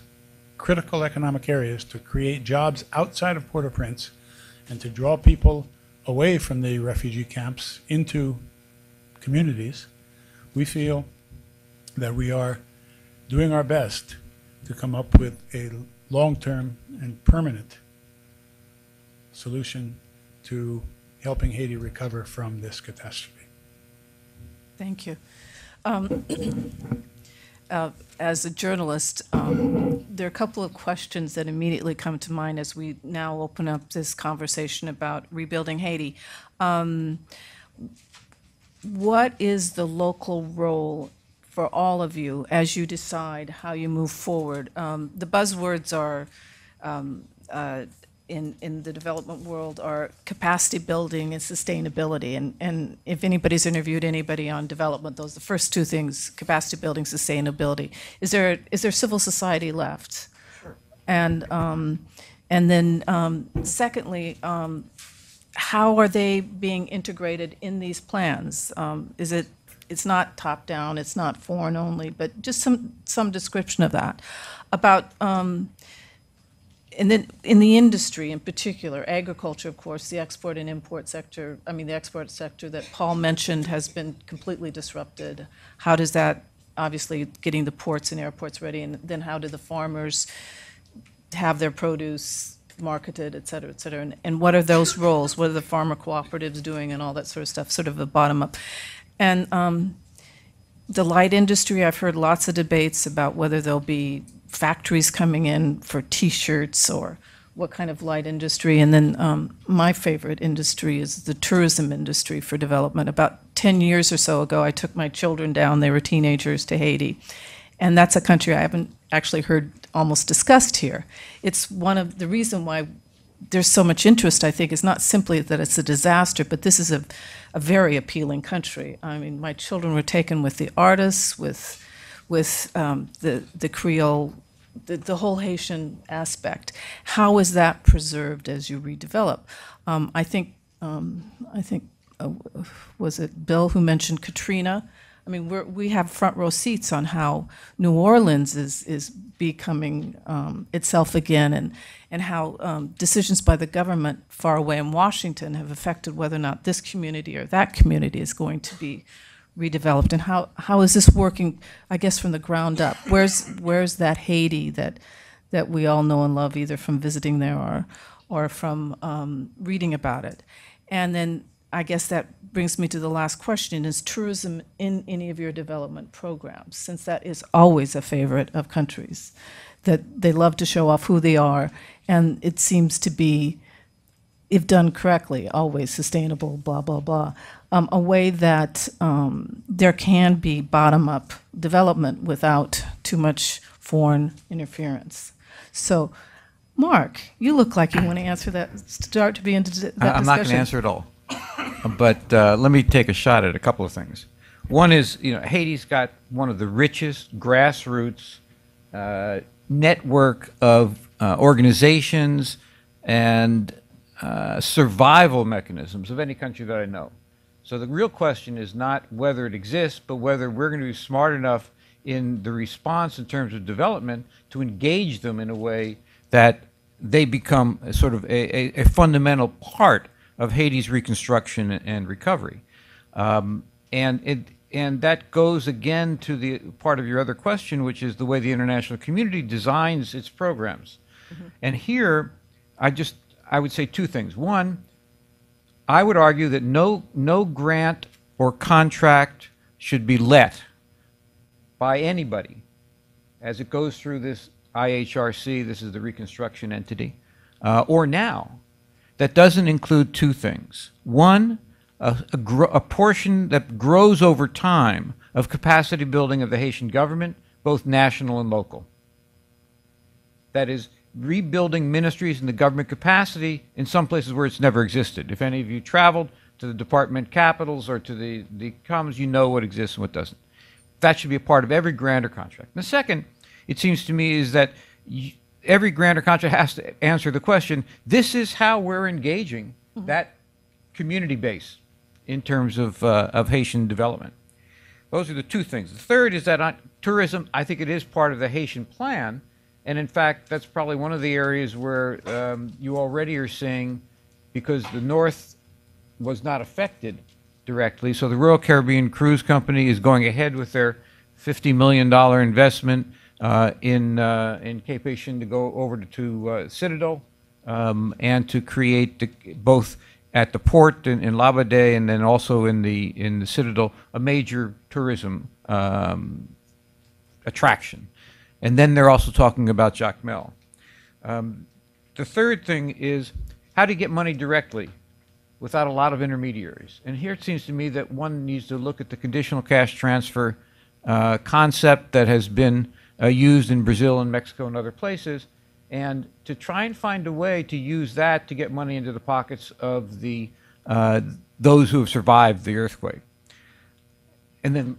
critical economic areas to create jobs outside of Port-au-Prince and to draw people away from the refugee camps into communities, we feel that we are doing our best to come up with a long-term and permanent solution to helping Haiti recover from this catastrophe. Thank you. As a journalist, there are a couple of questions that immediately come to mind as we now open up this conversation about rebuilding Haiti. What is the local role for all of you as you decide how you move forward? The buzzwords are in the development world are capacity building and sustainability. And if anybody's interviewed anybody on development, those are the first two things: capacity building, sustainability. Is there civil society left? Sure. And then secondly, how are they being integrated in these plans? It's not top down, it's not foreign only, but just some description of that. About and then in the industry in particular, agriculture, of course, the export and import sector, the export sector that Paul mentioned has been completely disrupted. How does that, obviously getting the ports and airports ready, and then how do the farmers have their produce marketed, et cetera, and what are those roles? What are the farmer cooperatives doing and all that sort of stuff, sort of a bottom up. And the light industry, I've heard lots of debates about whether there'll be factories coming in for T-shirts or what kind of light industry. And then my favorite industry is the tourism industry for development. About 10 years or so ago, I took my children down, they were teenagers, to Haiti. And that's a country I haven't actually heard almost discussed here. It's one of the reason why there's so much interest, I think, is not simply that it's a disaster, but this is a very appealing country. My children were taken with the artists, with the Creole, the whole Haitian aspect. How is that preserved as you redevelop? I think was it Bill who mentioned Katrina? We have front row seats on how New Orleans is becoming itself again, and how decisions by the government far away in Washington have affected whether or not this community or that community is going to be redeveloped. And how is this working, I guess, from the ground up? Where's that Haiti that we all know and love, either from visiting there or from reading about it? And then I guess that brings me to the last question: is tourism in any of your development programs? Since that is always a favorite of countries, that they love to show off who they are, and it seems to be, if done correctly, always sustainable, blah, blah, blah. A way that there can be bottom-up development without too much foreign interference. So, Mark, you look like you want to answer that, start to be into that discussion. I'm not going to answer it all. But let me take a shot at a couple of things. One is, Haiti's got one of the richest grassroots network of organizations and survival mechanisms of any country that I know. So the real question is not whether it exists, but whether we're going to be smart enough in the response in terms of development to engage them in a way that they become sort of a fundamental part of Haiti's reconstruction and recovery. And that goes again to the part of your other question, which is the way the international community designs its programs. Mm-hmm. And here, I would say two things. One, I would argue that no grant or contract should be let by anybody as it goes through this IHRC, this is the reconstruction entity, or now, that doesn't include two things. One, a portion that grows over time of capacity building of the Haitian government, both national and local. That is, rebuilding ministries in the government capacity in some places where it's never existed. If any of you traveled to the department capitals or to the commons, you know what exists and what doesn't. That should be a part of every grant or contract. And the second, it seems to me, is that every grant or contract has to answer the question, this is how we're engaging that community base in terms of Haitian development. Those are the two things. The third is that on tourism, I think it is part of the Haitian plan. And in fact, that's probably one of the areas where you already are seeing, because the North was not affected directly, so the Royal Caribbean Cruise Company is going ahead with their $50 million investment in Cape Haitian to go over to Citadel and to create both at the port in Labadee and then also in the Citadel a major tourism attraction. And then they're also talking about Jacmel. The third thing is, how do you get money directly without a lot of intermediaries? And here it seems to me that one needs to look at the conditional cash transfer concept that has been used in Brazil and Mexico and other places, and to try and find a way to use that to get money into the pockets of those who have survived the earthquake. And then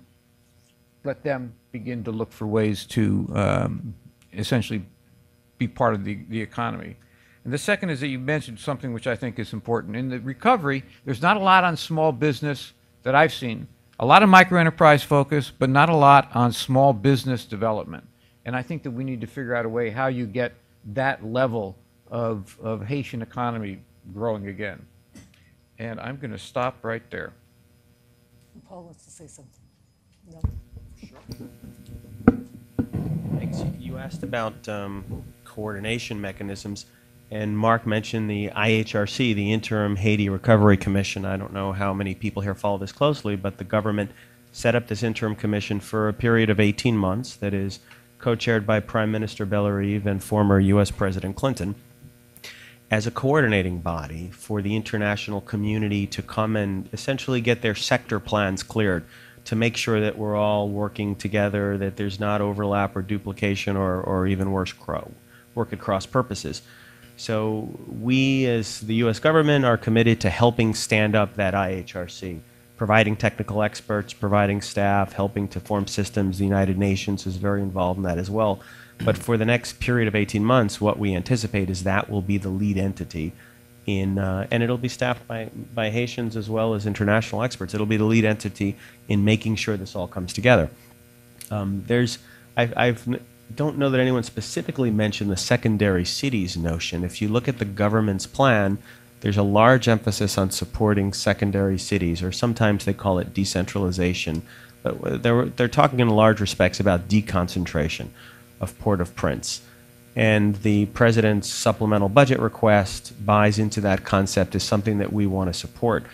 let them begin to look for ways to essentially be part of the economy. And the second is that you mentioned something which I think is important. In the recovery, there's not a lot on small business that I've seen. A lot of microenterprise focus, but not a lot on small business development. And I think that we need to figure out a way how you get that level of Haitian economy growing again. And I'm going to stop right there. Paul wants to say something. No? Thanks. You asked about coordination mechanisms, and Mark mentioned the IHRC, the Interim Haiti Recovery Commission. I don't know how many people here follow this closely, but the government set up this interim commission for a period of 18 months that is co-chaired by Prime Minister Bellerive and former U.S. President Clinton as a coordinating body for the international community to come and essentially get their sector plans cleared, to make sure that we're all working together, that there's not overlap or duplication or even worse, work at cross purposes. So we, as the U.S. government, are committed to helping stand up that IHRC, providing technical experts, providing staff, helping to form systems. The United Nations is very involved in that as well. But for the next period of 18 months, what we anticipate is that will be the lead entity and it'll be staffed by Haitians as well as international experts. It'll be the lead entity in making sure this all comes together. I don't know that anyone specifically mentioned the secondary cities notion. If you look at the government's plan, there's a large emphasis on supporting secondary cities, or sometimes they call it decentralization. But they're talking in large respects about deconcentration of Port-au-Prince. And the president's supplemental budget request buys into that concept as something that we want to support,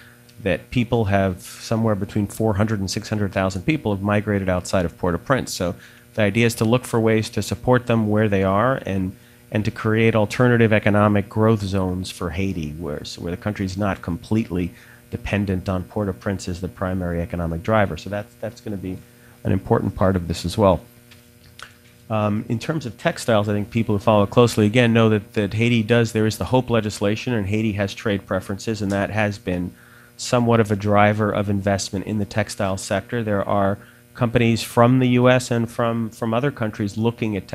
that people have somewhere between 400 and 600,000 people have migrated outside of Port-au-Prince. So the idea is to look for ways to support them where they are and to create alternative economic growth zones for Haiti, where the country's not completely dependent on Port-au-Prince as the primary economic driver. So that's going to be an important part of this as well. In terms of textiles, I think people who follow closely, again, know that Haiti there is the HOPE legislation, and Haiti has trade preferences, and that has been somewhat of a driver of investment in the textile sector. There are companies from the U.S. and from other countries looking at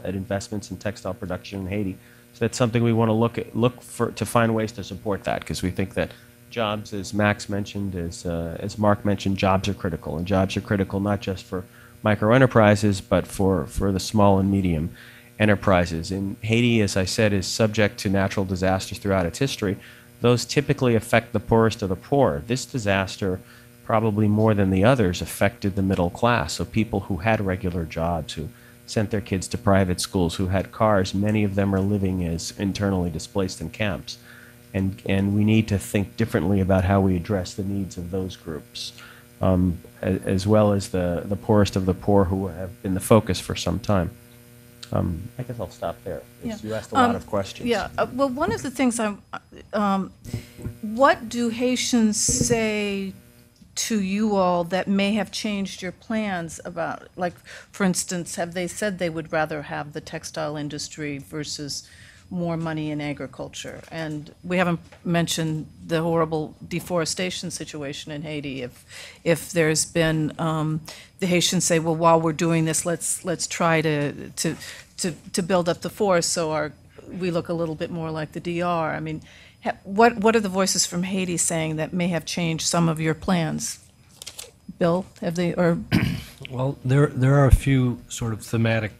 investments in textile production in Haiti. So that's something we want to look for to find ways to support that, because we think that jobs, as Max mentioned, as Mark mentioned, jobs are critical, and jobs are critical not just for micro enterprises, but for the small and medium enterprises. And Haiti, as I said, is subject to natural disasters throughout its history. Those typically affect the poorest of the poor. This disaster, probably more than the others, affected the middle class. So people who had regular jobs, who sent their kids to private schools, who had cars, many of them are living as internally displaced in camps. And we need to think differently about how we address the needs of those groups, as well as the poorest of the poor, who have been the focus for some time. I guess I'll stop there. Yeah. You asked a lot of questions. Yeah, well, one of the things what do Haitians say to you all that may have changed your plans about, like, for instance, have they said they would rather have the textile industry versus more money in agriculture? And we haven't mentioned the horrible deforestation situation in Haiti. If there's been, the Haitians say, well, while we're doing this, let's try to build up the forest so we look a little bit more like the DR. I mean, what are the voices from Haiti saying that may have changed some of your plans? Bill, have they, or? Well, there are a few sort of thematic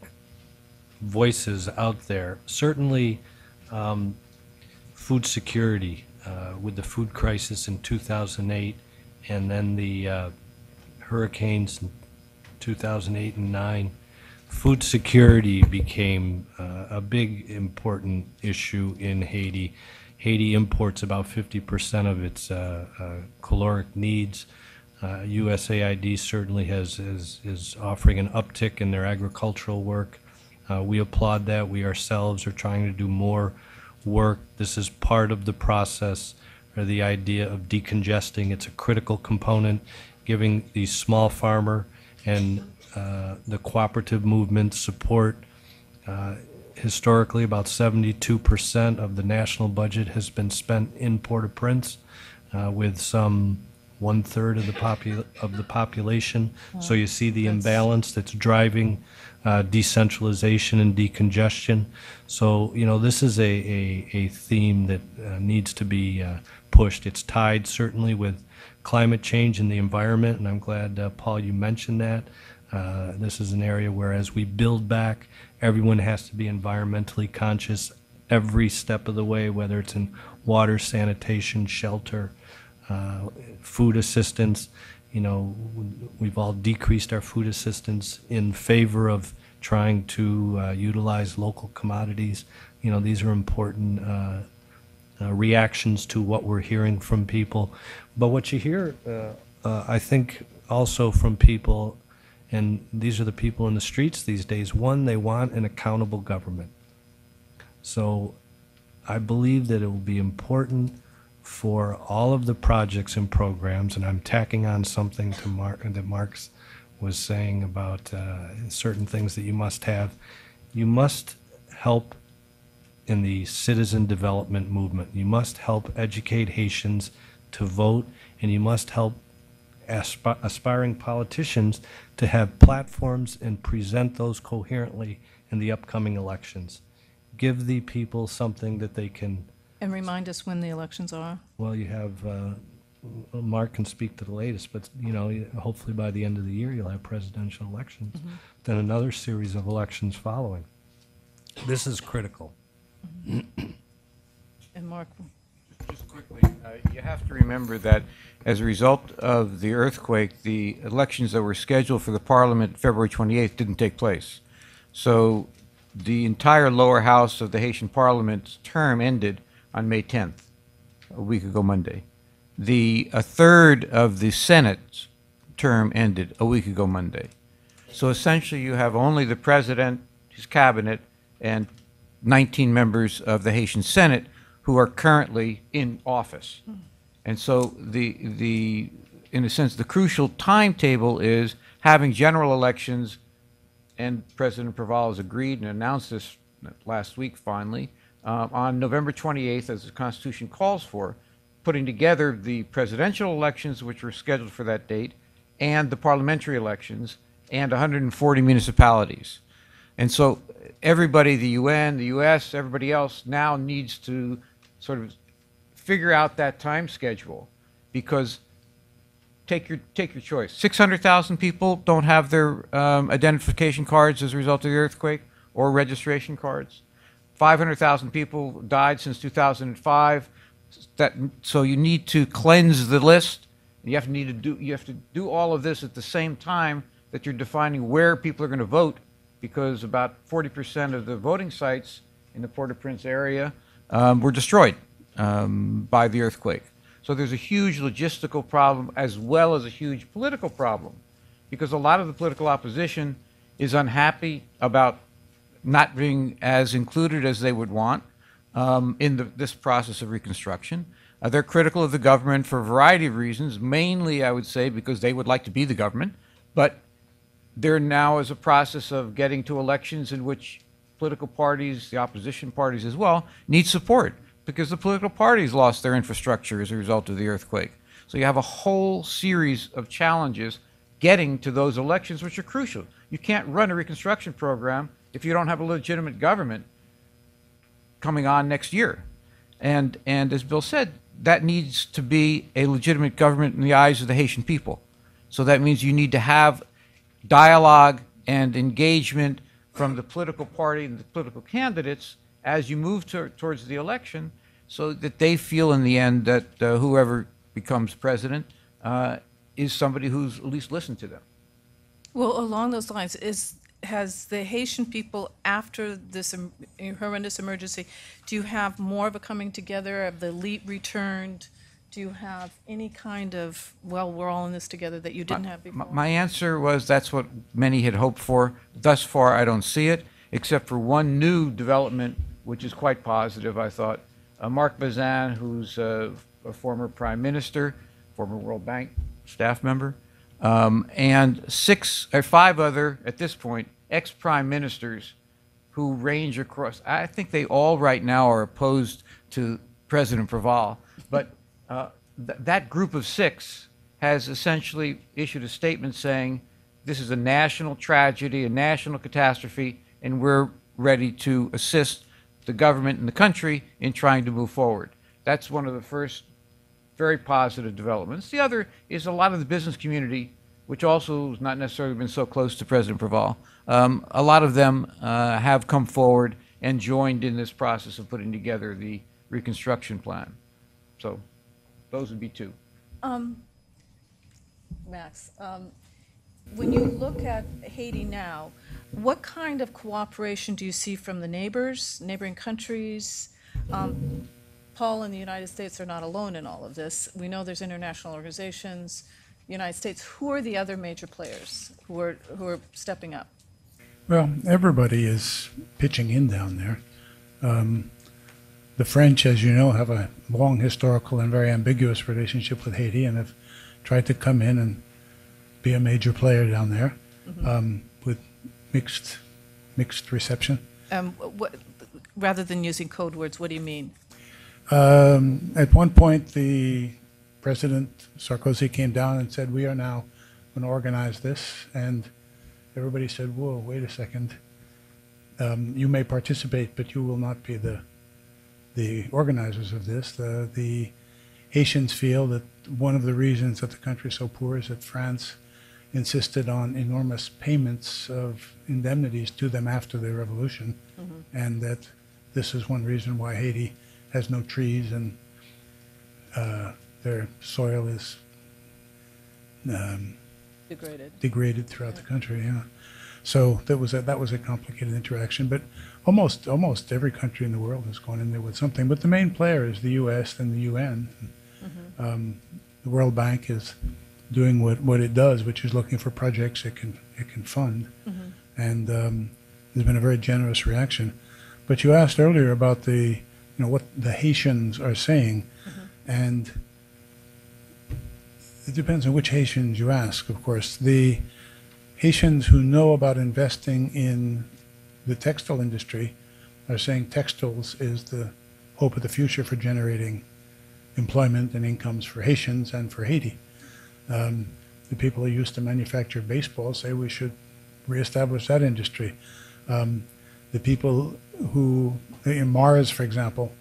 voices out there. Certainly, food security, with the food crisis in 2008, and then the hurricanes in 2008 and 9. Food security became a big, important issue in Haiti. Haiti imports about 50% of its caloric needs. USAID certainly is offering an uptick in their agricultural work. We applaud that. We ourselves are trying to do more work. This is part of the process, or the idea of decongesting. It's a critical component, giving the small farmer and the cooperative movement support. Historically, about 72% of the national budget has been spent in Port-au-Prince, with some 1/3 of the population. So you see the imbalance that's driving decentralization and decongestion. So, this is a theme that needs to be pushed. It's tied certainly with climate change and the environment, and I'm glad, Paul, you mentioned that. This is an area where, as we build back, everyone has to be environmentally conscious every step of the way, whether it's in water, sanitation, shelter, food assistance. We've all decreased our food assistance in favor of trying to utilize local commodities. These are important reactions to what we're hearing from people. But what you hear, I think, also from people, and these are the people in the streets these days, one, they want an accountable government. So I believe that it will be important for all of the projects and programs, and I'm tacking on something to that Marx was saying about certain things that you must have. You must help in the citizen development movement. You must help educate Haitians to vote, and you must help aspiring politicians to have platforms and present those coherently in the upcoming elections. Give the people something that they can. And remind us when the elections are. Well, you have, Mark can speak to the latest, but hopefully by the end of the year you'll have presidential elections, then another series of elections following. This is critical. And Mark? Just quickly, you have to remember that as a result of the earthquake, the elections that were scheduled for the parliament February 28th didn't take place. So the entire lower house of the Haitian parliament's term ended on May 10th, a week ago Monday. A third of the Senate's term ended a week ago Monday. So essentially you have only the president, his cabinet, and 19 members of the Haitian Senate who are currently in office. And so in a sense, the crucial timetable is having general elections, and President Preval has agreed and announced this last week finally, on November 28th, as the Constitution calls for, putting together the presidential elections, which were scheduled for that date, and the parliamentary elections, and 140 municipalities. And so everybody, the UN, the US, everybody else now needs to sort of figure out that time schedule, because take your choice. 600,000 people don't have their identification cards as a result of the earthquake, or registration cards. 500,000 people died since 2005. So you need to cleanse the list. You have to do all of this at the same time that you're defining where people are going to vote, because about 40% of the voting sites in the Port-au-Prince area were destroyed by the earthquake. So there's a huge logistical problem as well as a huge political problem, because a lot of the political opposition is unhappy about not being as included as they would want in this process of reconstruction. They're critical of the government for a variety of reasons, mainly, I would say, because they would like to be the government, but there now is a process of getting to elections in which political parties, the opposition parties as well, need support, because the political parties lost their infrastructure as a result of the earthquake. So you have a whole series of challenges getting to those elections, which are crucial. You can't run a reconstruction program if you don't have a legitimate government coming on next year. And as Bill said, that needs to be a legitimate government in the eyes of the Haitian people. So that means you need to have dialogue and engagement from the political party and the political candidates as you move towards the election, so that they feel in the end that whoever becomes president is somebody who's at least listened to them. Well, along those lines, has the Haitian people, after this horrendous emergency, do you have more of a coming together? Have the elite returned? Do you have any kind of, well, we're all in this together that you didn't have before? My answer was that's what many had hoped for. Thus far, I don't see it, except for one new development, which is quite positive, I thought. Marc Bazin, who's a former prime minister, former World Bank staff member, and 5 other, at this point, ex-prime ministers who range across. I think they all right now are opposed to President Preval, but that group of 6 has essentially issued a statement saying this is a national tragedy, a national catastrophe, and we're ready to assist the government and the country in trying to move forward. That's one of the first very positive developments. The other is a lot of the business community, which also has not necessarily been so close to President Preval. A lot of them have come forward and joined in this process of putting together the reconstruction plan. So those would be 2. Max, when you look at Haiti now, what kind of cooperation do you see from the neighbors, neighboring countries? Paul and the United States are not alone in all of this. We know there's international organizations, United States. Who are the other major players who are stepping up? Well, everybody is pitching in down there. The French, as you know, have a long historical and very ambiguous relationship with Haiti, and have tried to come in and be a major player down there, with mixed reception. Rather than using code words, what do you mean? At one point, the President Sarkozy came down and said, "We are now going to organize this," and everybody said, "Whoa, wait a second. You may participate, but you will not be the organizers of this." The Haitians feel that one of the reasons that the country is so poor is that France insisted on enormous payments of indemnities to them after the revolution, and that this is one reason why Haiti has no trees and their soil is degraded throughout the country. Yeah. So that was a complicated interaction, but almost every country in the world has gone in there with something. But the main player is the U.S. and the UN. The World Bank is doing what it does, which is looking for projects it can fund, and there's been a very generous reaction. But you asked earlier about what the Haitians are saying, and it depends on which Haitians you ask, of course. The Haitians who know about investing in the textile industry are saying textiles is the hope of the future for generating employment and incomes for Haitians and for Haiti. The people who used to manufacture baseballs say we should reestablish that industry. The people who, in Mars, for example,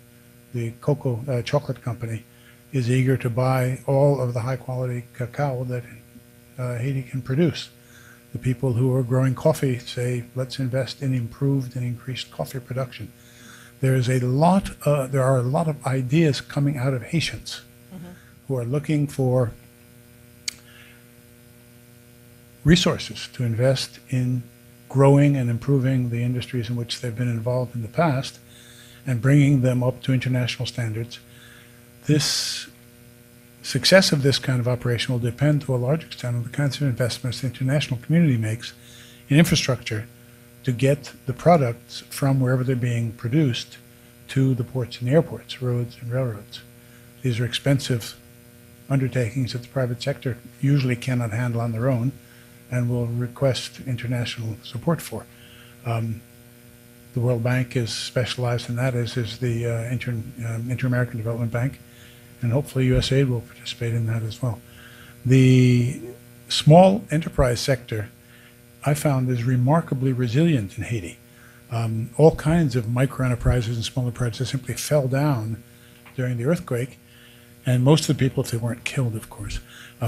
the cocoa chocolate company, is eager to buy all of the high-quality cacao that Haiti can produce. The people who are growing coffee say, let's invest in improved and increased coffee production. There are a lot of ideas coming out of Haitians who are looking for resources to invest in growing and improving the industries in which they've been involved in the past and bringing them up to international standards. This success of this kind of operation will depend to a large extent on the kinds of investments the international community makes in infrastructure to get the products from wherever they're being produced to the ports and the airports, roads and railroads. These are expensive undertakings that the private sector usually cannot handle on their own and will request international support for. The World Bank is specialized in that, as is the Inter-American Development Bank, and hopefully USAID will participate in that as well. The small enterprise sector, I found, is remarkably resilient in Haiti. All kinds of micro enterprises and small enterprises simply fell down during the earthquake, and most of the people, if they weren't killed, of course,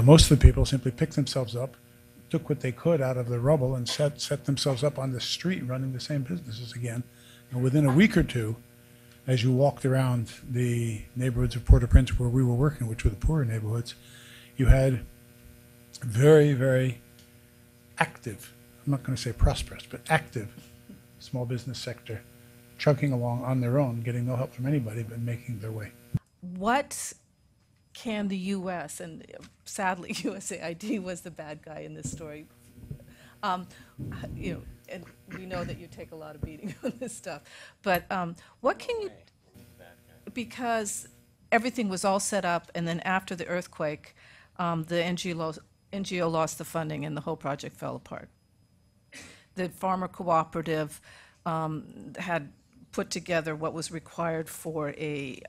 most of the people simply picked themselves up, took what they could out of the rubble, and set themselves up on the street running the same businesses again. And within a week or two, as you walked around the neighborhoods of Port-au-Prince where we were working, which were the poorer neighborhoods, you had very, very active, I'm not going to say prosperous, but active small business sector chugging along on their own, getting no help from anybody, but making their way. What can the U.S., and sadly USAID was the bad guy in this story, and we know that you take a lot of beating on this stuff, but what can you, because everything was all set up, and then after the earthquake, the NGO lost the funding and the whole project fell apart. The farmer cooperative had put together what was required for a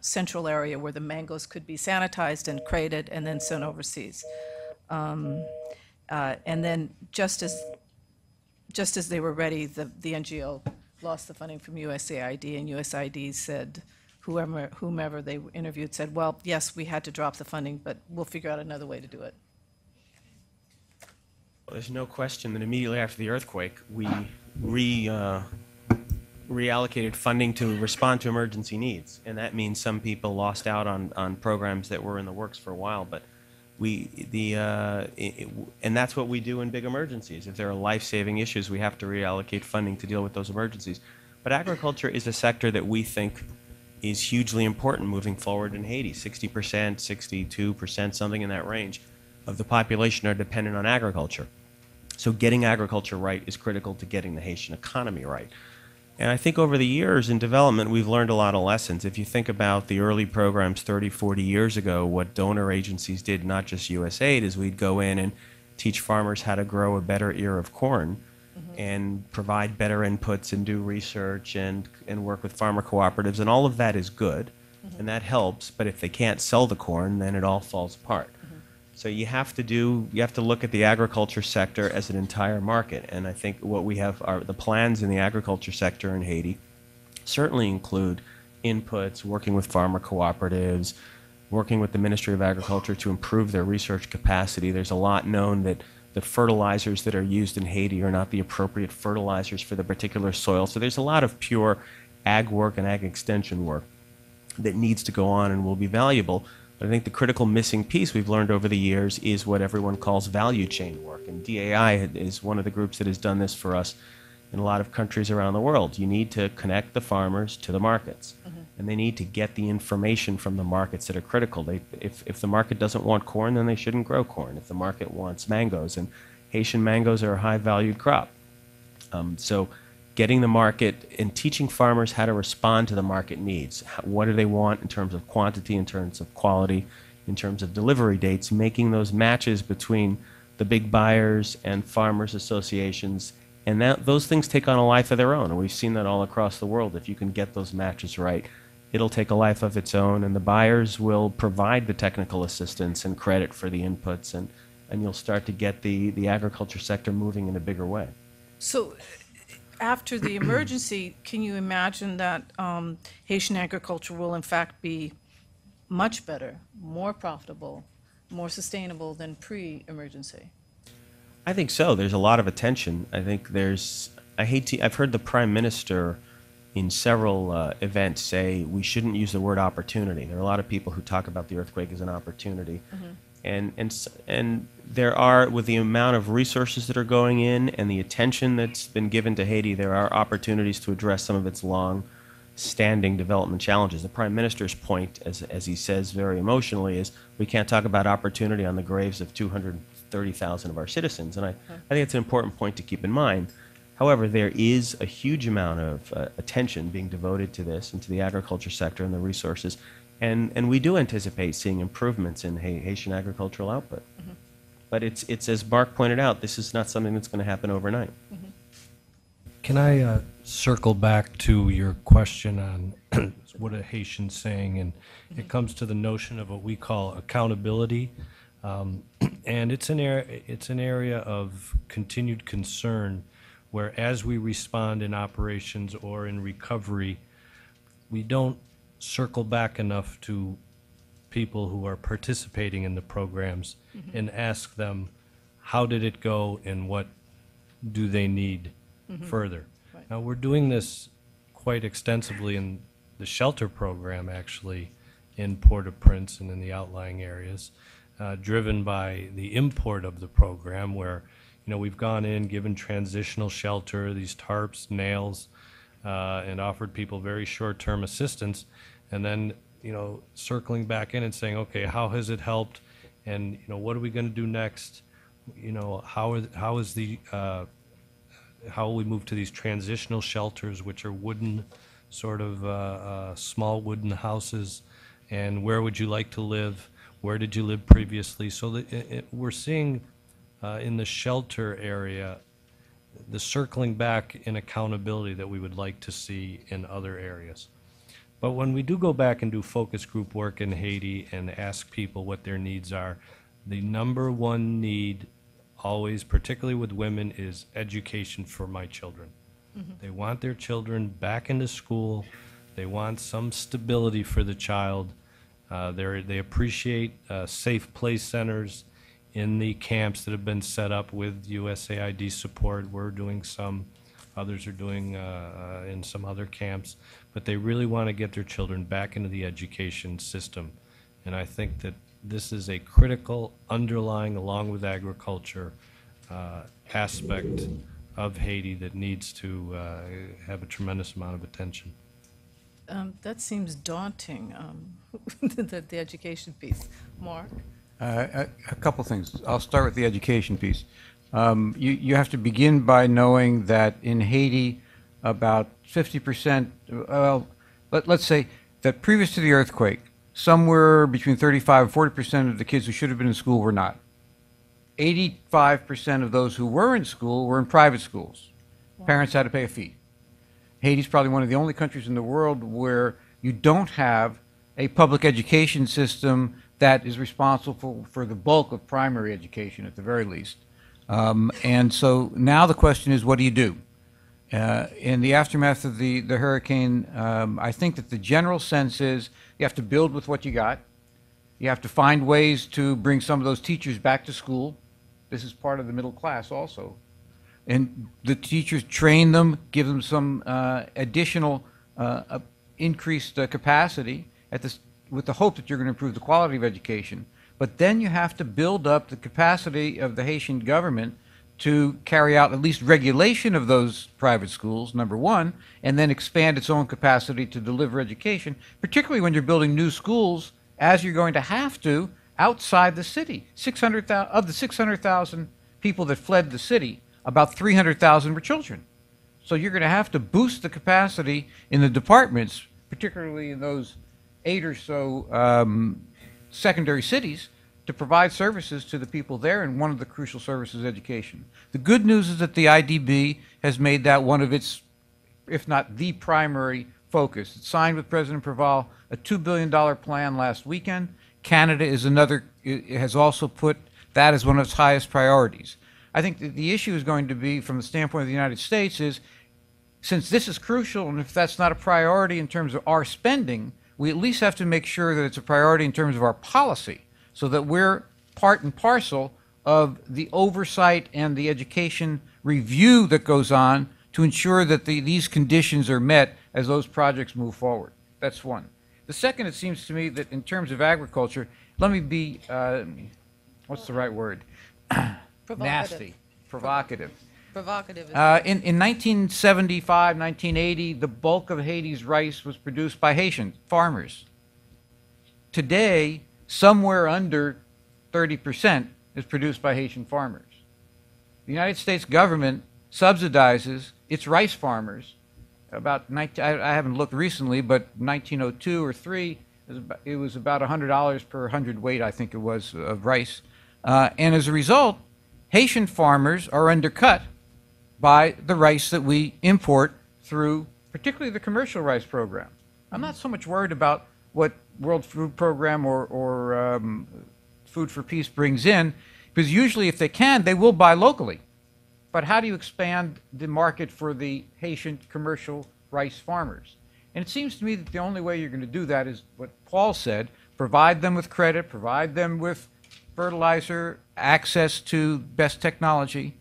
central area where the mangoes could be sanitized and crated and then sent overseas. And then just as they were ready, the NGO lost the funding from USAID, and USAID said, whomever they interviewed said, well, yes, we had to drop the funding, but we'll figure out another way to do it. There's no question that immediately after the earthquake, we reallocated funding to respond to emergency needs. And that means some people lost out on programs that were in the works for a while. But and that's what we do in big emergencies. If there are life-saving issues, we have to reallocate funding to deal with those emergencies. But agriculture is a sector that we think is hugely important moving forward in Haiti. 60%, 62%, something in that range of the population are dependent on agriculture. So getting agriculture right is critical to getting the Haitian economy right. And I think over the years in development, we've learned a lot of lessons. If you think about the early programs 30, 40 years ago, what donor agencies did, not just USAID, is we'd go in and teach farmers how to grow a better ear of corn and provide better inputs and do research and work with farmer cooperatives. And all of that is good, and that helps. But if they can't sell the corn, then it all falls apart. So you have to look at the agriculture sector as an entire market. And I think what we have are the plans in the agriculture sector in Haiti certainly include inputs, working with farmer cooperatives, working with the Ministry of Agriculture to improve their research capacity. There's a lot known that the fertilizers that are used in Haiti are not the appropriate fertilizers for the particular soil. So there's a lot of pure ag work and ag extension work that needs to go on and will be valuable. But I think the critical missing piece we've learned over the years is what everyone calls value chain work. And DAI is one of the groups that has done this for us in a lot of countries around the world. You need to connect the farmers to the markets. And they need to get the information from the markets that are critical. If the market doesn't want corn, then they shouldn't grow corn. If the market wants mangoes, and Haitian mangoes are a high-valued crop. So getting the market and teaching farmers how to respond to the market needs. What do they want in terms of quantity, in terms of quality, in terms of delivery dates, making those matches between the big buyers and farmers associations. And those things take on a life of their own. And we've seen that all across the world. If you can get those matches right, it'll take a life of its own, and the buyers will provide the technical assistance and credit for the inputs, and you'll start to get the agriculture sector moving in a bigger way. So after the emergency, can you imagine that Haitian agriculture will in fact be much better, more profitable, more sustainable than pre-emergency? I think so. There's a lot of attention. I think I've heard the Prime Minister in several events say we shouldn't use the word opportunity. There are a lot of people who talk about the earthquake as an opportunity. And there are, with the amount of resources that are going in and the attention that's been given to Haiti, there are opportunities to address some of its long-standing development challenges. The Prime Minister's point, as he says very emotionally, is we can't talk about opportunity on the graves of 230,000 of our citizens. And I think it's an important point to keep in mind. However, there is a huge amount of attention being devoted to this and to the agriculture sector and the resources. And we do anticipate seeing improvements in Haitian agricultural output. But it's as Mark pointed out, this is not something that's going to happen overnight. Can I circle back to your question on what a Haitian's saying? And it comes to the notion of what we call accountability. And it's an area of continued concern where as we respond in operations or in recovery, we don't circle back enough to people who are participating in the programs and ask them, how did it go and what do they need further? Right. Now, we're doing this quite extensively in the shelter program, actually, in Port-au-Prince and in the outlying areas, driven by the import of the program where, you know, we've gone in, given transitional shelter, these tarps, nails, and offered people very short-term assistance, and then, you know, circling back in and saying, okay, how has it helped, and, you know, what are we going to do next? You know, how will we move to these transitional shelters, which are wooden, sort of small wooden houses, and where would you like to live? Where did you live previously? So that we're seeing in the shelter area the circling back in accountability that we would like to see in other areas. But when we do go back and do focus group work in Haiti and ask people what their needs are, the number one need always, particularly with women, is education for my children. They want their children back into school. They want some stability for the child. They appreciate safe play centers in the camps that have been set up with USAID support. We're doing some, others are doing in some other camps, but they really want to get their children back into the education system. And I think that this is a critical underlying, along with agriculture, aspect of Haiti that needs to have a tremendous amount of attention. That seems daunting, the education piece. Mark? A couple things. I'll start with the education piece. You have to begin by knowing that in Haiti, about 50%, well, let's say that previous to the earthquake, somewhere between 35 and 40% of the kids who should have been in school were not. 85% of those who were in school were in private schools. Wow. Parents had to pay a fee. Haiti's probably one of the only countries in the world where you don't have a public education system that is responsible for the bulk of primary education at the very least. And so now the question is, what do you do? In the aftermath of the hurricane, I think that the general sense is you have to build with what you got. You have to find ways to bring some of those teachers back to school. This is part of the middle class also. And the teachers, train them, give them some additional increased capacity with the hope that you're going to improve the quality of education. But then you have to build up the capacity of the Haitian government to carry out at least regulation of those private schools, number one, and then expand its own capacity to deliver education, particularly when you're building new schools, as you're going to have to outside the city. 600,000 of the 600,000 people that fled the city, about 300,000 were children. So you're going to have to boost the capacity in the departments, particularly in those 8 or so secondary cities, to provide services to the people there, and one of the crucial services is education. The good news is that the IDB has made that one of its, if not the primary focused. It signed with President Preval a $2 billion plan last weekend. Canada is another, has also put that as one of its highest priorities. I think that the issue is going to be, from the standpoint of the United States, is since this is crucial, and if that's not a priority in terms of our spending, we at least have to make sure that it's a priority in terms of our policy, so that we're part and parcel of the oversight and the education review that goes on to ensure that these conditions are met as those projects move forward. That's one. The second, it seems to me that in terms of agriculture, let me be, what's the right word? Nasty, provocative. Provocative. In 1975, 1980, the bulk of Haiti's rice was produced by Haitian farmers. Today, somewhere under 30% is produced by Haitian farmers. The United States government subsidizes its rice farmers. I haven't looked recently, but 1902 or 3, it was about $100 per hundredweight, I think it was, of rice. And as a result, Haitian farmers are undercut by the rice that we import through particularly the commercial rice program. I'm not so much worried about what World Food Program or Food for Peace brings in, because usually if they can, they will buy locally. But how do you expand the market for the Haitian commercial rice farmers? And it seems to me that the only way you're going to do that is what Paul said: provide them with credit, provide them with fertilizer, access to best technology.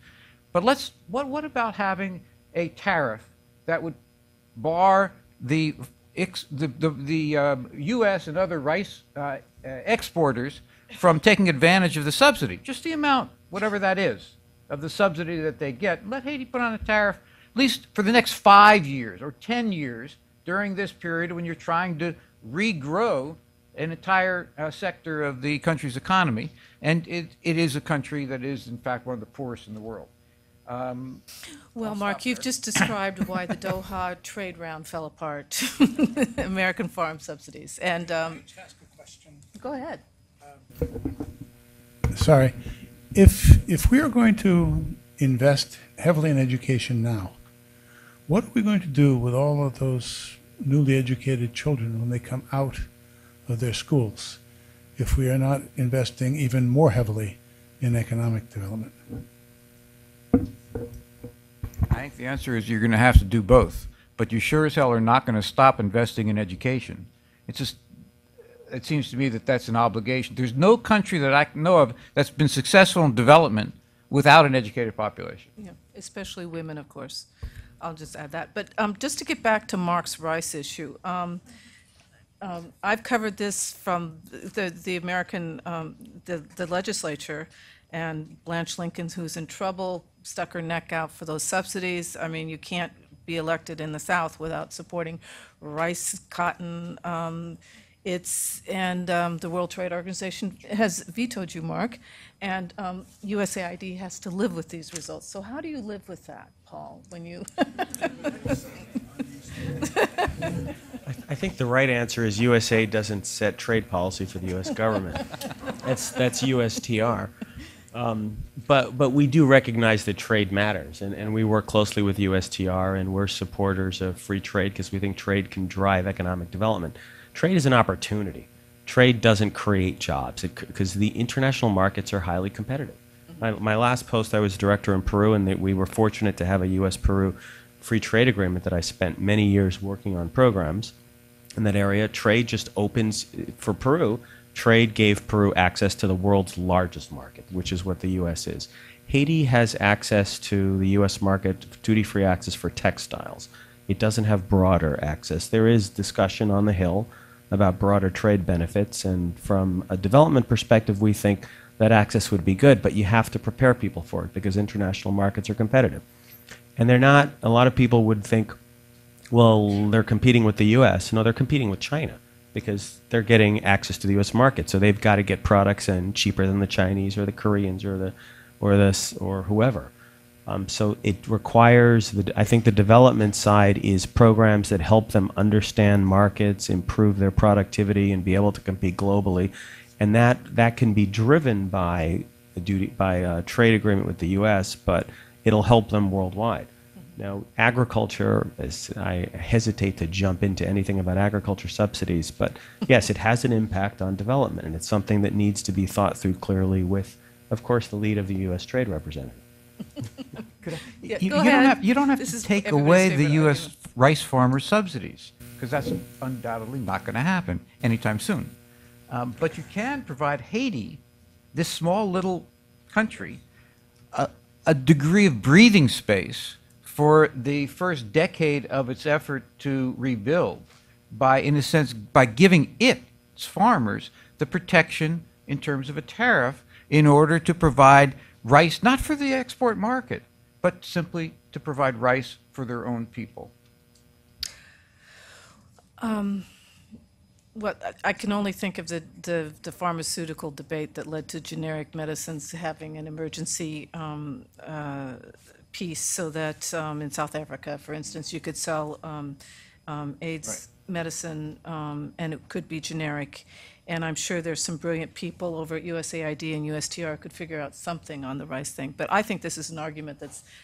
But what about having a tariff that would bar the U.S. and other rice exporters from taking advantage of the subsidy? Just the amount, whatever that is, of the subsidy that they get. Let Haiti put on a tariff, at least for the next 5 years or 10 years during this period when you're trying to regrow an entire sector of the country's economy. And it is a country that is, in fact, one of the poorest in the world. Well, Mark, you've just described why the Doha trade round fell apart, American farm subsidies. And go ahead. Sorry. If we are going to invest heavily in education now, what are we going to do with all of those newly educated children when they come out of their schools if we are not investing even more heavily in economic development? I think the answer is you're going to have to do both. But you sure as hell are not going to stop investing in education. It's just, it seems to me that that's an obligation. There's no country that I know of that's been successful in development without an educated population. Yeah, especially women, of course. I'll just add that. But just to get back to Mark's rice issue, I've covered this from the American, the legislature, and Blanche Lincoln, who's in trouble, stuck her neck out for those subsidies. I mean, you can't be elected in the South without supporting rice, cotton. The World Trade Organization has vetoed you, Mark, and USAID has to live with these results. So how do you live with that, Paul, when you... I think the right answer is USAID doesn't set trade policy for the U.S. government. That's USTR. But we do recognize that trade matters, and we work closely with USTR, and we're supporters of free trade because we think trade can drive economic development. Trade is an opportunity. Trade doesn't create jobs because the international markets are highly competitive. My last post, I was director in Peru, and we were fortunate to have a U.S.-Peru free trade agreement that I spent many years working on programs in that area. Trade just opens for Peru. Trade gave Peru access to the world's largest market, which is what the U.S. is. Haiti has access to the U.S. market, duty-free access for textiles. It doesn't have broader access. There is discussion on the Hill about broader trade benefits, and from a development perspective, we think that access would be good, but you have to prepare people for it because international markets are competitive. And they're not, a lot of people would think, well, they're competing with the U.S. No, they're competing with China because they're getting access to the U.S. market. So they've got to get products in cheaper than the Chinese or the Koreans or whoever. So it requires, I think the development side is programs that help them understand markets, improve their productivity, and be able to compete globally. And that can be driven by a trade agreement with the U.S., but it'll help them worldwide. Now, agriculture, I hesitate to jump into anything about agriculture subsidies, but yes, it has an impact on development, and it's something that needs to be thought through clearly with, of course, the lead of the U.S. Trade Representative. Yeah, You go don't ahead. have, you don't have This to is take everybody's away the favorite U.S. argument. rice farmer subsidies, because that's undoubtedly not going to happen anytime soon. But you can provide Haiti, this small little country, a degree of breathing space for the first decade of its effort to rebuild by, in a sense, by giving its farmers the protection in terms of a tariff in order to provide rice, not for the export market, but simply to provide rice for their own people. Well, I can only think of the pharmaceutical debate that led to generic medicines having an emergency piece, so that in South Africa, for instance, you could sell AIDS medicine and it could be generic. And I'm sure there's some brilliant people over at USAID and USTR could figure out something on the rice thing. But I think this is an argument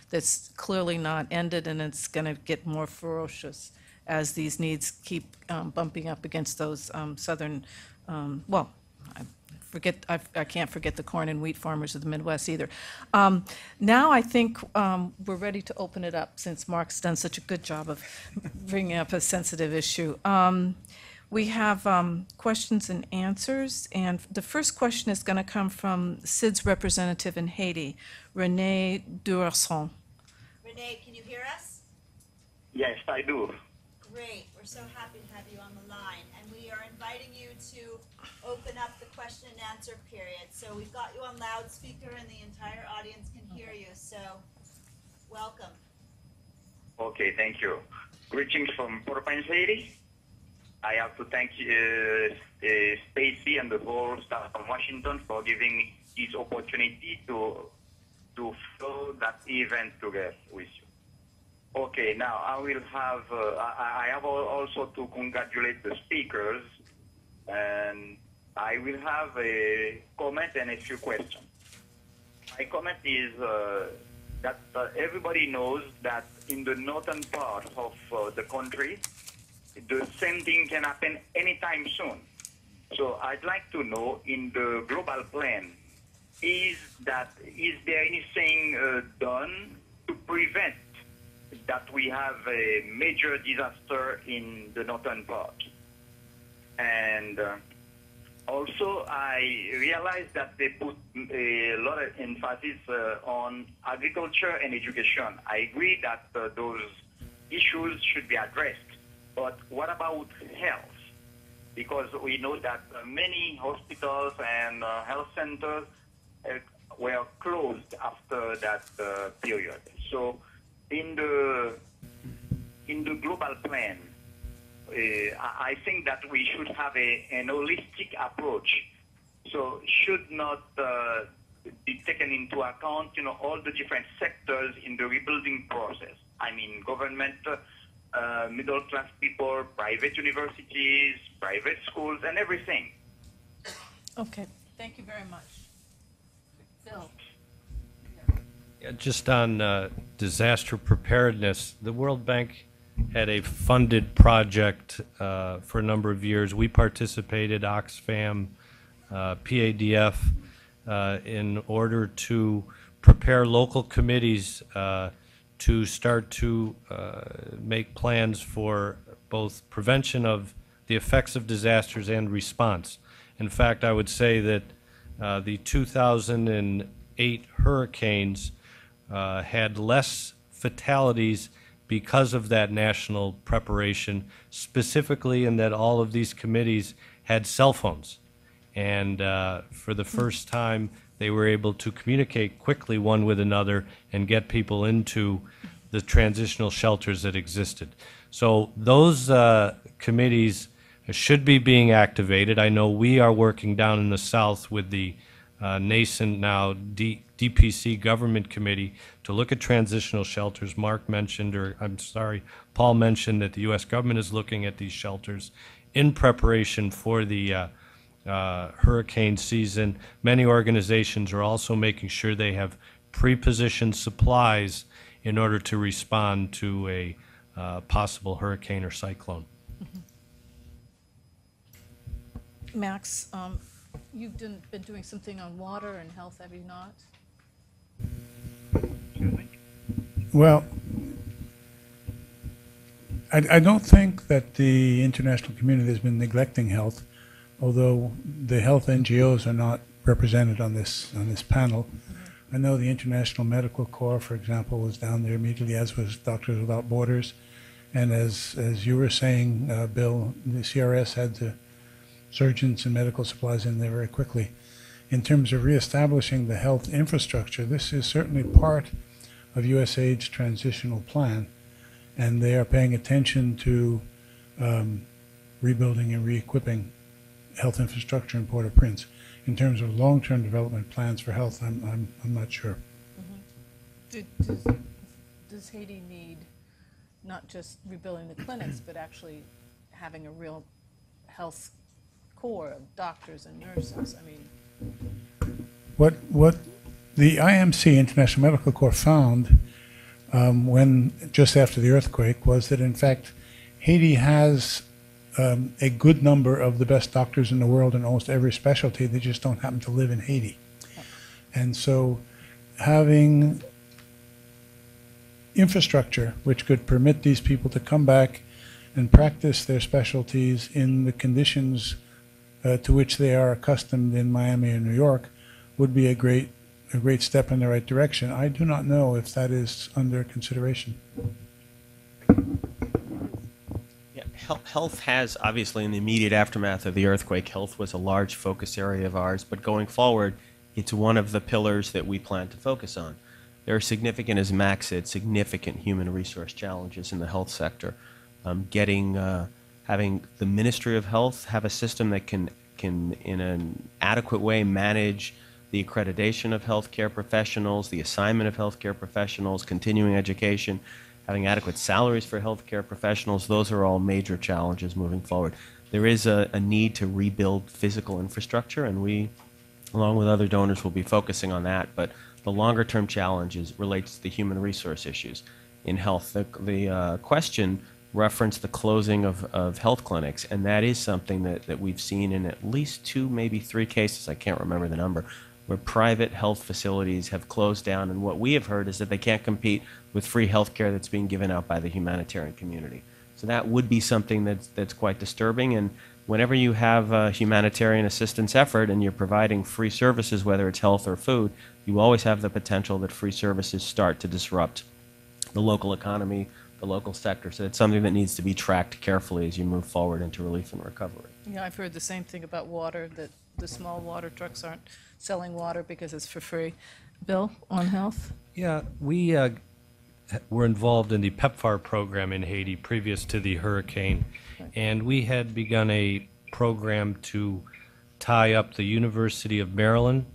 that's clearly not ended, and it's going to get more ferocious as these needs keep bumping up against those southern, well, I can't forget the corn and wheat farmers of the Midwest either. Now I think we're ready to open it up, since Mark's done such a good job of bringing up a sensitive issue. We have questions and answers, and the first question is going to come from SID's representative in Haiti, Renee Durson. Renee, can you hear us? Yes, I do. Great. We're so happy to have you on the line. And we are inviting you to open up the question and answer period. So we've got you on loudspeaker and the entire audience can hear you. So welcome. Okay, thank you. Greetings from Port-au-Prince, Haiti. I have to thank Stacy and the whole staff of Washington for giving me this opportunity to flow that event together with you. Okay, now I will have, I have also to congratulate the speakers, and I will have a comment and a few questions. My comment is that everybody knows that in the northern part of the country, the same thing can happen anytime soon. So I'd like to know, in the global plan, is there anything done to prevent that we have a major disaster in the northern part? And also, I realize that they put a lot of emphasis on agriculture and education. I agree that those issues should be addressed. But what about health? Because we know that many hospitals and health centers were closed after that period. So in the global plan, I think that we should have an holistic approach. So should not be taken into account, all the different sectors in the rebuilding process. I mean, government, middle-class people, private universities, private schools, and everything. Okay, thank you very much. Phil. Yeah, just on disaster preparedness, the World Bank had a funded project for a number of years. We participated, Oxfam, PADF, in order to prepare local committees to start to make plans for both prevention of the effects of disasters and response. In fact, I would say that the 2008 hurricanes had less fatalities because of that national preparation, specifically in that all of these committees had cell phones. And for the first time, they were able to communicate quickly one with another and get people into the transitional shelters that existed. So those committees should be being activated. I know we are working down in the South with the nascent now DPC government committee to look at transitional shelters. Mark mentioned, or I'm sorry, Paul mentioned that the U.S. government is looking at these shelters in preparation for the hurricane season. Many organizations are also making sure they have pre-positioned supplies in order to respond to a possible hurricane or cyclone. Max, you've been doing something on water and health, have you not? Well, I don't think that the international community has been neglecting health, although the health NGOs are not represented on this panel. I know the International Medical Corps, for example, was down there immediately, as was Doctors Without Borders. And as you were saying, Bill, the CRS had the surgeons and medical supplies in there very quickly. In terms of reestablishing the health infrastructure, this is certainly part of USAID's transitional plan, and they are paying attention to rebuilding and re-equipping health infrastructure in Port-au-Prince. In terms of long-term development plans for health, I'm not sure. Does Haiti need not just rebuilding the clinics, but actually having a real health core of doctors and nurses? I mean, What the IMC, International Medical Corps, found when just after the earthquake was that, in fact, Haiti has a good number of the best doctors in the world in almost every specialty. They just don't happen to live in Haiti. And so having infrastructure which could permit these people to come back and practice their specialties in the conditions to which they are accustomed in Miami or New York would be a great step in the right direction. I do not know if that is under consideration. Yeah, health has, obviously, in the immediate aftermath of the earthquake, health was a large focus area of ours, but going forward, it's one of the pillars that we plan to focus on. There are significant, as Max said, significant human resource challenges in the health sector. Having the Ministry of Health have a system that can in an adequate way manage the accreditation of healthcare professionals, the assignment of healthcare professionals, continuing education, having adequate salaries for healthcare professionals, those are all major challenges moving forward. There is a need to rebuild physical infrastructure, and we, along with other donors, will be focusing on that. But the longer-term challenges relates to the human resource issues in health. The question referenced the closing of health clinics, and that is something that we've seen in at least 2, maybe 3 cases, I can't remember the number, where private health facilities have closed down, and what we have heard is that they can't compete with free health care that's being given out by the humanitarian community. So that would be something that's quite disturbing, and whenever you have a humanitarian assistance effort and you're providing free services, whether it's health or food, you always have the potential that free services start to disrupt the local economy, the local sector. So it's something that needs to be tracked carefully as you move forward into relief and recovery. yeah, I've heard the same thing about water, that the small water trucks aren't selling water because it's for free. Bill, on health? Yeah, we were involved in the PEPFAR program in Haiti previous to the hurricane, and we had begun a program to tie up the University of Maryland,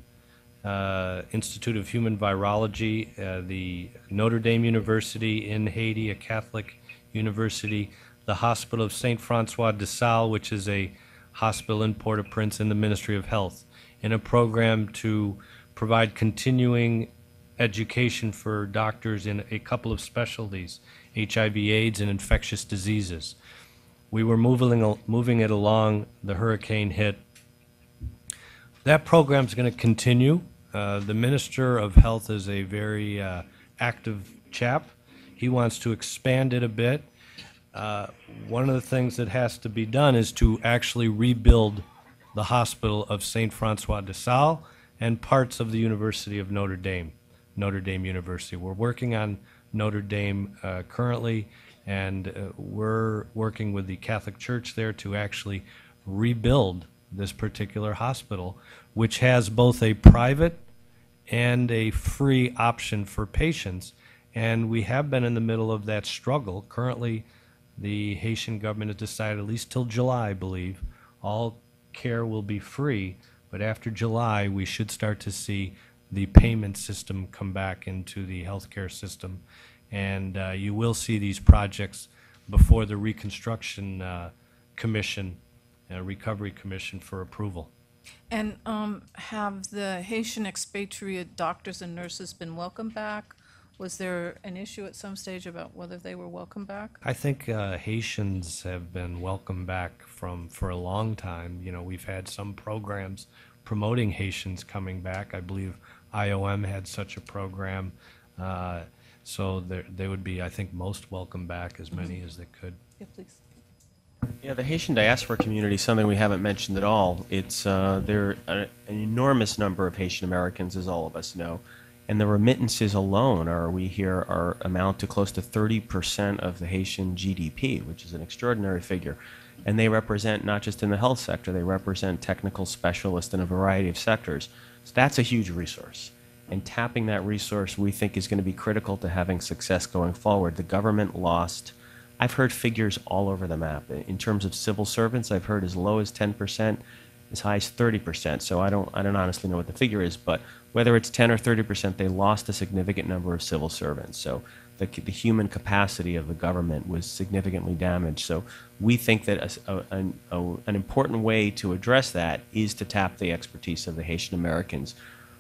Institute of Human Virology, the Notre Dame University in Haiti, a Catholic university, the Hospital of St. Francois de Sales, which is a hospital in Port-au-Prince, and the Ministry of Health, in a program to provide continuing education for doctors in a couple of specialties, HIV/AIDS and infectious diseases. We were moving it along, the hurricane hit. That program's going to continue. The Minister of Health is a very active chap. He wants to expand it a bit. One of the things that has to be done is to actually rebuild the Hospital of St. Francois de Sales and parts of the University of Notre Dame University. We're working on Notre Dame currently, and we're working with the Catholic Church there to actually rebuild this particular hospital, which has both a private and a free option for patients. And we have been in the middle of that struggle. Currently, the Haitian government has decided, at least till July, I believe, all care will be free. But after July, we should start to see the payment system come back into the healthcare system. And you will see these projects before the Reconstruction Commission, Recovery Commission, for approval. And have the Haitian expatriate doctors and nurses been welcomed back, Was there an issue at some stage about whether they were welcome back? I think Haitians have been welcomed back for a long time. You know, we've had some programs promoting Haitians coming back. I believe IOM had such a program. So they would be, I think, most welcome back, as many as they could. Yeah, please. Yeah, the Haitian diaspora community is something we haven't mentioned at all. It's there are an enormous number of Haitian Americans, as all of us know, and the remittances alone amount to close to 30% of the Haitian GDP, which is an extraordinary figure. And they represent not just in the health sector, they represent technical specialists in a variety of sectors. So that's a huge resource. And tapping that resource, we think, is going to be critical to having success going forward. The government lost, I've heard figures all over the map. In terms of civil servants, I've heard as low as 10%, as high as 30%. So I don't honestly know what the figure is, but whether it's 10 or 30%, they lost a significant number of civil servants. So the human capacity of the government was significantly damaged. So we think that an important way to address that is to tap the expertise of the Haitian Americans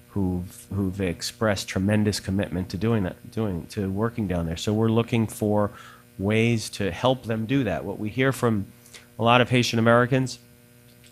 who've expressed tremendous commitment to working down there. So we're looking for ways to help them do that. What we hear from a lot of Haitian Americans,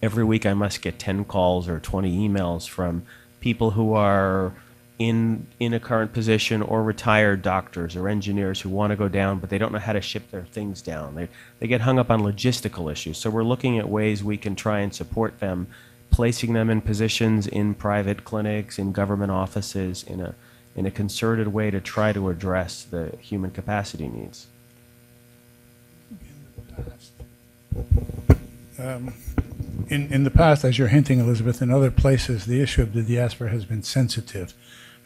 every week I must get 10 calls or 20 emails from people who are in a current position or retired doctors or engineers who want to go down, but they don't know how to ship their things down. They get hung up on logistical issues. So we're looking at ways we can try and support them, placing them in positions in private clinics, in government offices, in a concerted way to try to address the human capacity needs. In the past, as you're hinting, Elizabeth, in other places, the issue of the diaspora has been sensitive,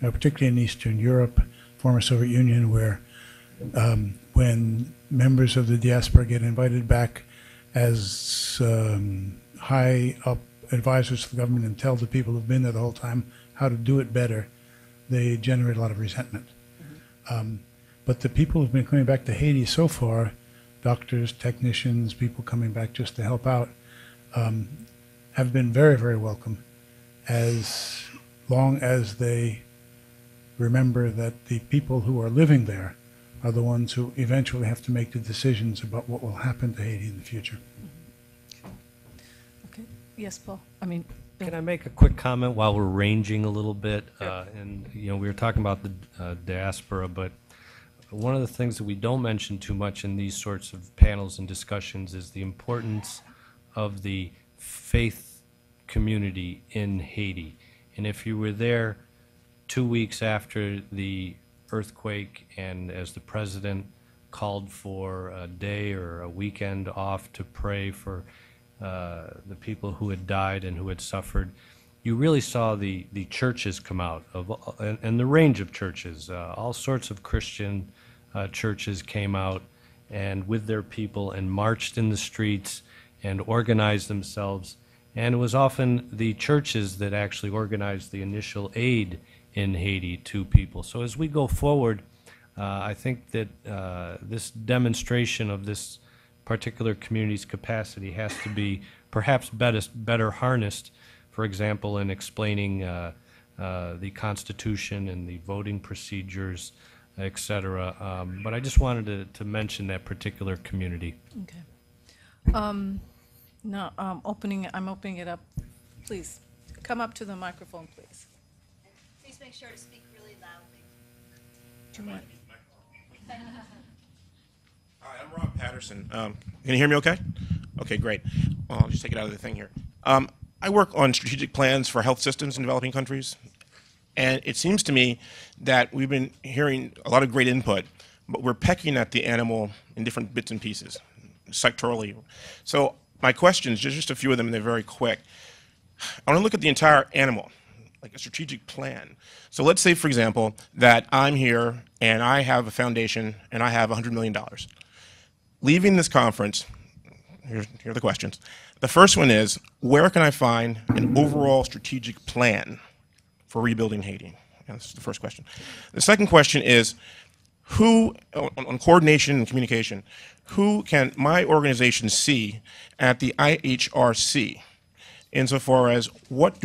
particularly in Eastern Europe, former Soviet Union, where when members of the diaspora get invited back as high up advisors to the government and tell the people who've been there the whole time how to do it better, they generate a lot of resentment. But the people who've been coming back to Haiti so far, doctors, technicians, people coming back just to help out, have been very, very welcome, as long as they remember that the people who are living there are the ones who eventually have to make the decisions about what will happen to Haiti in the future. Okay. Yes, Paul. I mean, Bill. Can I make a quick comment while we're ranging a little bit? And we were talking about the diaspora, but one of the things that we don't mention too much in these sorts of panels and discussions is the importance of the faith community in Haiti. And if you were there 2 weeks after the earthquake, and as the president called for a day or a weekend off to pray for the people who had died and who had suffered, you really saw the churches come out, and the range of churches. All sorts of Christian churches came out and with their people and marched in the streets and organized themselves. And it was often the churches that actually organized the initial aid in Haiti to people. So as we go forward, I think that this demonstration of this particular community's capacity has to be perhaps better harnessed, for example, in explaining the Constitution and the voting procedures, et cetera. But I just wanted to mention that particular community. Okay. Now, I'm opening it up. Please, come up to the microphone, please. Please make sure to speak really loudly. Do you want? Hi, I'm Rob Patterson. Can you hear me okay? Okay, great. Well, I'll just take it out of the thing here. I work on strategic plans for health systems in developing countries. And it seems to me that we've been hearing a lot of great input, but we're pecking at the animal in different bits and pieces, sectorally. So my questions, just a few of them, and they're very quick. I want to look at the entire animal, like a strategic plan. So let's say, for example, that I'm here and I have a foundation and I have $100 million. Leaving this conference, here are the questions. The first one is, where can I find an overall strategic plan for rebuilding Haiti? And this is the first question. The second question is, who, on coordination and communication, who can my organization see at the IHRC insofar as what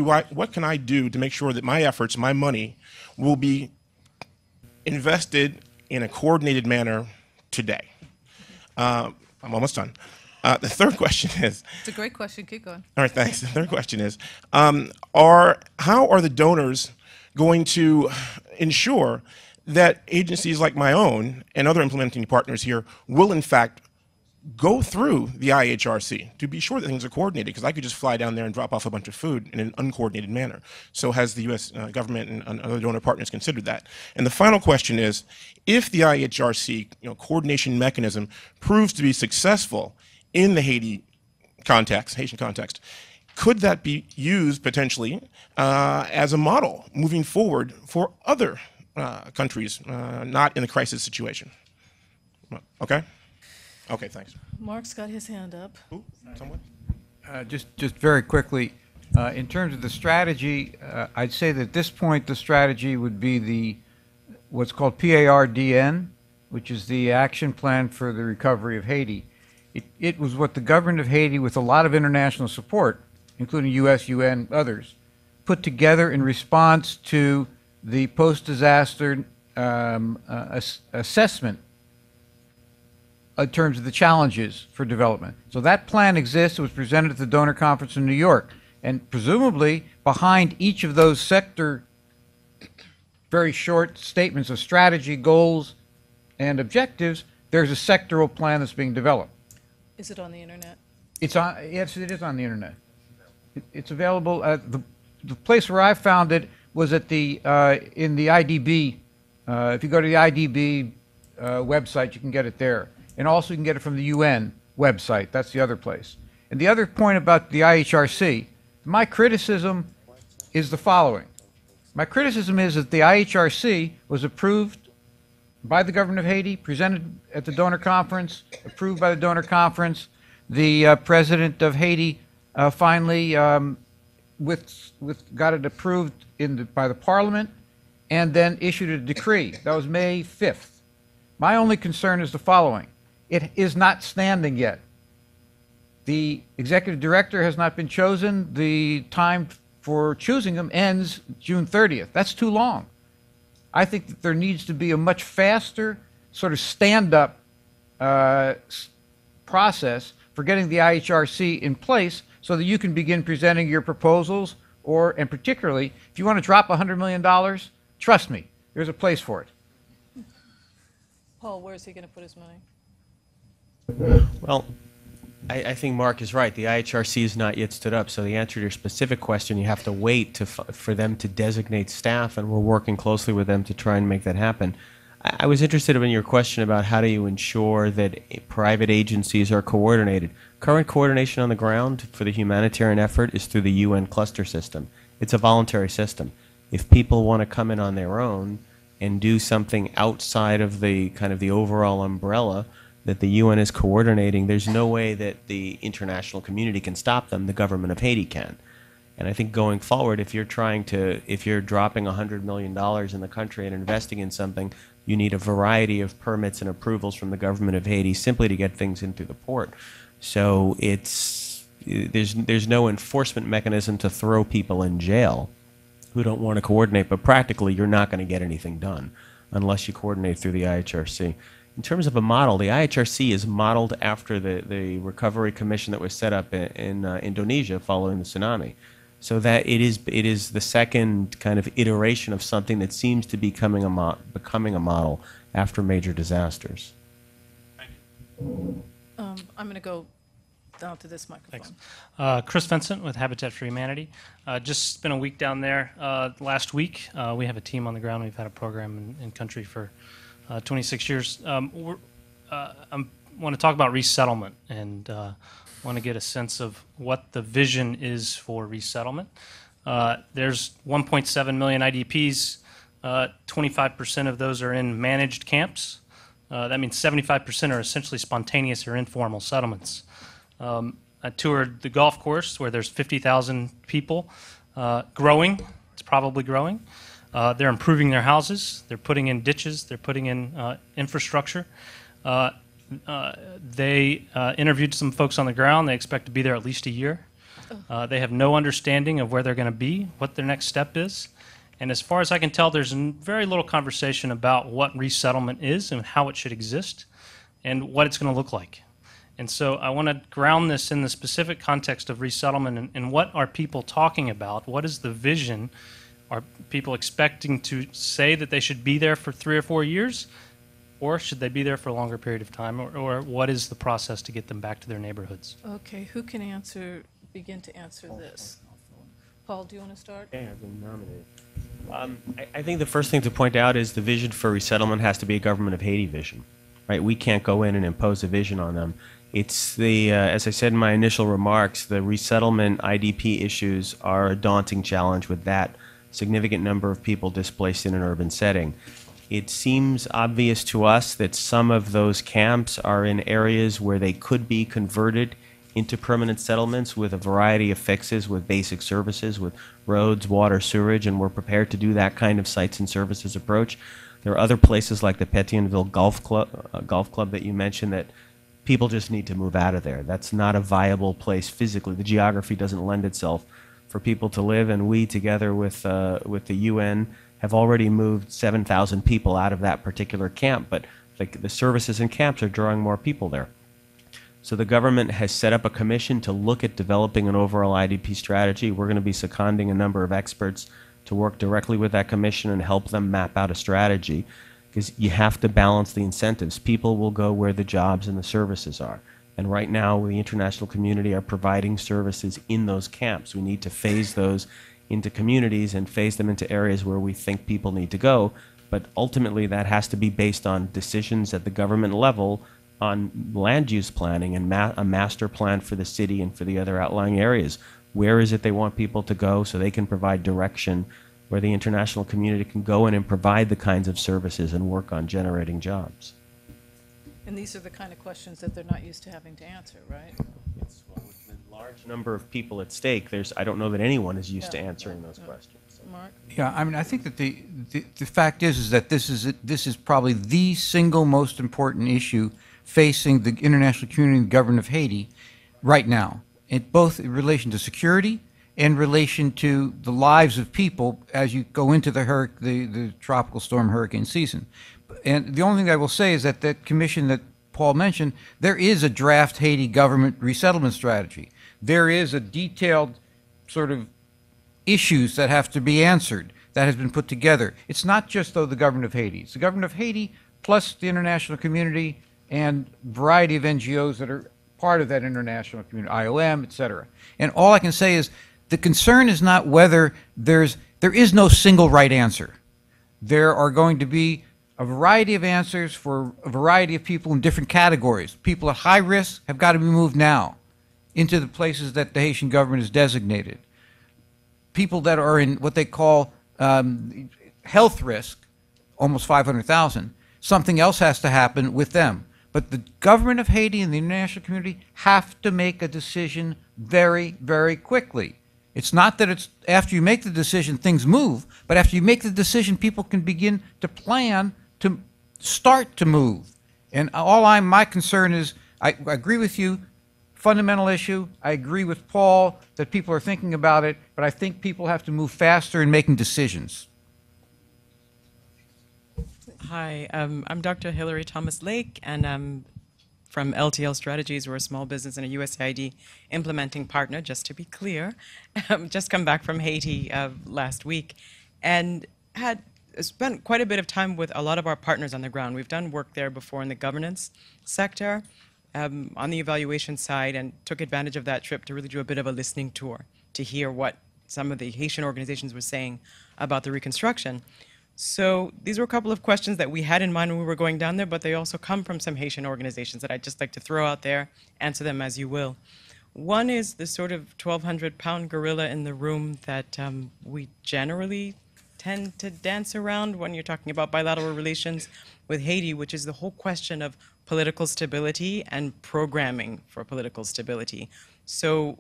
can I do to make sure that my efforts, my money, will be invested in a coordinated manner today? I'm almost done. The third question is, It's a great question. Keep going. all right, thanks. The third question is, how are the donors going to ensure that agencies like my own and other implementing partners here will, in fact, go through the IHRC to be sure that things are coordinated? Because I could just fly down there and drop off a bunch of food in an uncoordinated manner. So has the U.S. Government and other donor partners considered that? And the final question is, if the IHRC coordination mechanism proves to be successful in the Haitian context, could that be used potentially as a model moving forward for other countries not in a crisis situation? Okay? Okay, thanks. Mark's got his hand up. Who? Someone? Just very quickly, in terms of the strategy, I'd say that at this point the strategy would be what's called PARDN, which is the Action Plan for the Recovery of Haiti. It was what the government of Haiti, with a lot of international support, including U.S., UN, others, put together in response to the post-disaster assessment in terms of the challenges for development. So that plan exists. It was presented at the donor conference in New York. And presumably, behind each of those sector, very short statements of strategy, goals, and objectives, there's a sectoral plan that's being developed. Is it on the internet? It's on. Yes, it is on the internet. It's available. The place where I found it was at in the IDB. If you go to the IDB website, you can get it there. And also you can get it from the UN website. That's the other place. And the other point about the IHRC, my criticism is the following. My criticism is that the IHRC was approved by the government of Haiti, presented at the donor conference, approved by the donor conference. The president of Haiti finally got it approved by the parliament and then issued a decree. That was May 5th. My only concern is the following. It is not standing yet. The executive director has not been chosen. The time for choosing him ends June 30th. That's too long. I think that there needs to be a much faster sort of stand-up process for getting the IHRC in place so that you can begin presenting your proposals, and particularly, if you want to drop $100 million, trust me, there's a place for it. Paul, where is he going to put his money? Well, I think Mark is right. The IHRC has not yet stood up. So the answer to your specific question, you have to wait for them to designate staff, and we're working closely with them to try and make that happen. I was interested in your question about how do you ensure that private agencies are coordinated. Current coordination on the ground for the humanitarian effort is through the UN cluster system. It's a voluntary system. If people want to come in on their own and do something outside of the kind of the overall umbrella that the UN is coordinating, there's no way that the international community can stop them. The government of Haiti can. And I think going forward, if you're dropping $100 million in the country and investing in something, you need a variety of permits and approvals from the government of Haiti simply to get things into the port. So there's no enforcement mechanism to throw people in jail who don't want to coordinate, but practically you're not going to get anything done unless you coordinate through the IHRC. In terms of a model, the IHRC is modeled after the recovery commission that was set up in Indonesia following the tsunami. So that it is the second kind of iteration of something that seems to be becoming a model after major disasters. I'm going to go down to this microphone. Thanks. Chris Vincent with Habitat for Humanity. Just spent a week down there last week. We have a team on the ground. We've had a program in country for 26 years. I want to talk about resettlement and want to get a sense of what the vision is for resettlement. There's 1.7 million IDPs. 25% of those are in managed camps. That means 75% are essentially spontaneous or informal settlements. I toured the golf course where there's 50,000 people growing. It's probably growing. They're improving their houses. They're putting in ditches. They're putting in infrastructure. They interviewed some folks on the ground. They expect to be there at least a year. They have no understanding of where they're going to be, what their next step is. And as far as I can tell, there's very little conversation about what resettlement is and how it should exist and what it's going to look like. And so I want to ground this in the specific context of resettlement and what are people talking about? What is the vision? Are people expecting to say that they should be there for 3 or 4 years? Or should they be there for a longer period of time? Or what is the process to get them back to their neighborhoods? Okay, who can begin to answer this? Paul, do you want to start? Okay, I've been nominated. I think the first thing to point out is the vision for resettlement has to be a government of Haiti vision, right? We can't go in and impose a vision on them. It's the, as I said in my initial remarks, the resettlement IDP issues are a daunting challenge with that significant number of people displaced in an urban setting. It seems obvious to us that some of those camps are in areas where they could be converted into permanent settlements with a variety of fixes, with basic services, with roads, water, sewerage, and we're prepared to do that kind of sites and services approach. There are other places like the Pétionville Golf Club that you mentioned that people just need to move out of there. That's not a viable place physically. The geography doesn't lend itself for people to live, and we, together with the UN, have already moved 7,000 people out of that particular camp, but the services and camps are drawing more people there. So the government has set up a commission to look at developing an overall IDP strategy. We're going to be seconding a number of experts to work directly with that commission and help them map out a strategy, because you have to balance the incentives. People will go where the jobs and the services are. And right now, the international community are providing services in those camps. We need to phase those into communities and phase them into areas where we think people need to go. But ultimately, that has to be based on decisions at the government level on land use planning and a master plan for the city and for the other outlying areas. Where is it they want people to go so they can provide direction where the international community can go in and provide the kinds of services and work on generating jobs? And these are the kind of questions that they're not used to having to answer, right? It's, well, with the large number of people at stake, I don't know that anyone is used to answering those questions. So. Mark? Yeah, I mean, I think that the fact is that this is probably the single most important issue facing the international community and the government of Haiti right now, both in relation to security and in relation to the lives of people as you go into the tropical storm hurricane season. And the only thing I will say is that that commission that Paul mentioned, there is a draft Haiti government resettlement strategy. There is a detailed sort of issues that have to be answered that has been put together. It's not just, though, the government of Haiti. It's the government of Haiti plus the international community and a variety of NGOs that are part of that international community, IOM, et cetera. And all I can say is the concern is not whether there is no single right answer. There are going to be a variety of answers for a variety of people in different categories. People at high risk have got to be moved now into the places that the Haitian government has designated. People that are in what they call health risk, almost 500,000, something else has to happen with them. But the government of Haiti and the international community have to make a decision very, very quickly. It's not that it's after you make the decision things move, but after you make the decision people can begin to plan to start to move. And my concern is, I agree with you, fundamental issue. I agree with Paul that people are thinking about it, but I think people have to move faster in making decisions. Hi, I'm Dr. Hilary Thomas Lake, and I'm from LTL Strategies. We're a small business and a USAID implementing partner, just to be clear. Just come back from Haiti last week and had spent quite a bit of time with a lot of our partners on the ground. We've done work there before in the governance sector, on the evaluation side, and took advantage of that trip to really do a bit of a listening tour to hear what some of the Haitian organizations were saying about the reconstruction. So these were a couple of questions that we had in mind when we were going down there, but they also come from some Haitian organizations that I'd just like to throw out there, answer them as you will. One is the sort of 1,200-pound gorilla in the room that we generally tend to dance around when you're talking about bilateral relations with Haiti, which is the whole question of political stability and programming for political stability. So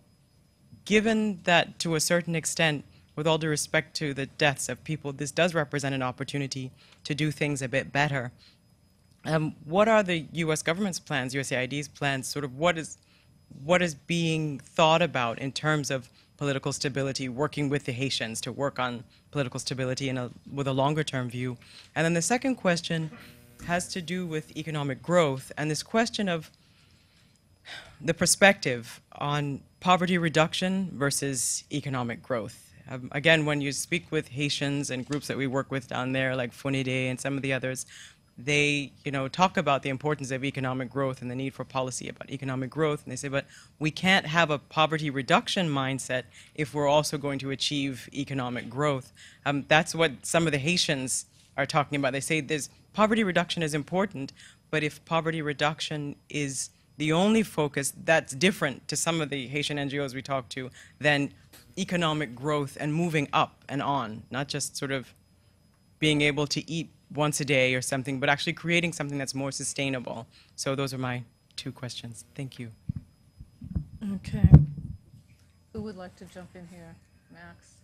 given that to a certain extent, with all due respect to the deaths of people, this does represent an opportunity to do things a bit better. What are the U.S. government's plans, USAID's plans, sort of what is being thought about in terms of political stability, working with the Haitians to work on political stability with a longer term view. And then the second question has to do with economic growth and this question of the perspective on poverty reduction versus economic growth. Again, when you speak with Haitians and groups that we work with down there, like FUNIDE and some of the others, they, talk about the importance of economic growth and the need for policy about economic growth. And they say, but we can't have a poverty reduction mindset if we're also going to achieve economic growth. That's what some of the Haitians are talking about. They say poverty reduction is important, but if poverty reduction is the only focus, that's different to some of the Haitian NGOs we talk to than economic growth and moving up and on, not just sort of being able to eat once a day or something, but actually creating something that's more sustainable. So those are my two questions. Thank you. Okay. Who would like to jump in here? Max?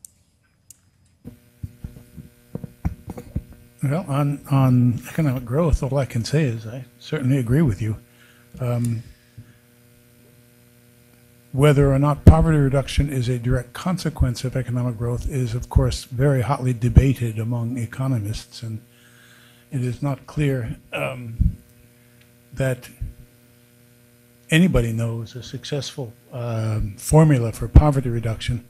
Well, on economic growth, all I can say is I certainly agree with you. Whether or not poverty reduction is a direct consequence of economic growth is, of course, very hotly debated among economists, and it is not clear that anybody knows a successful formula for poverty reduction,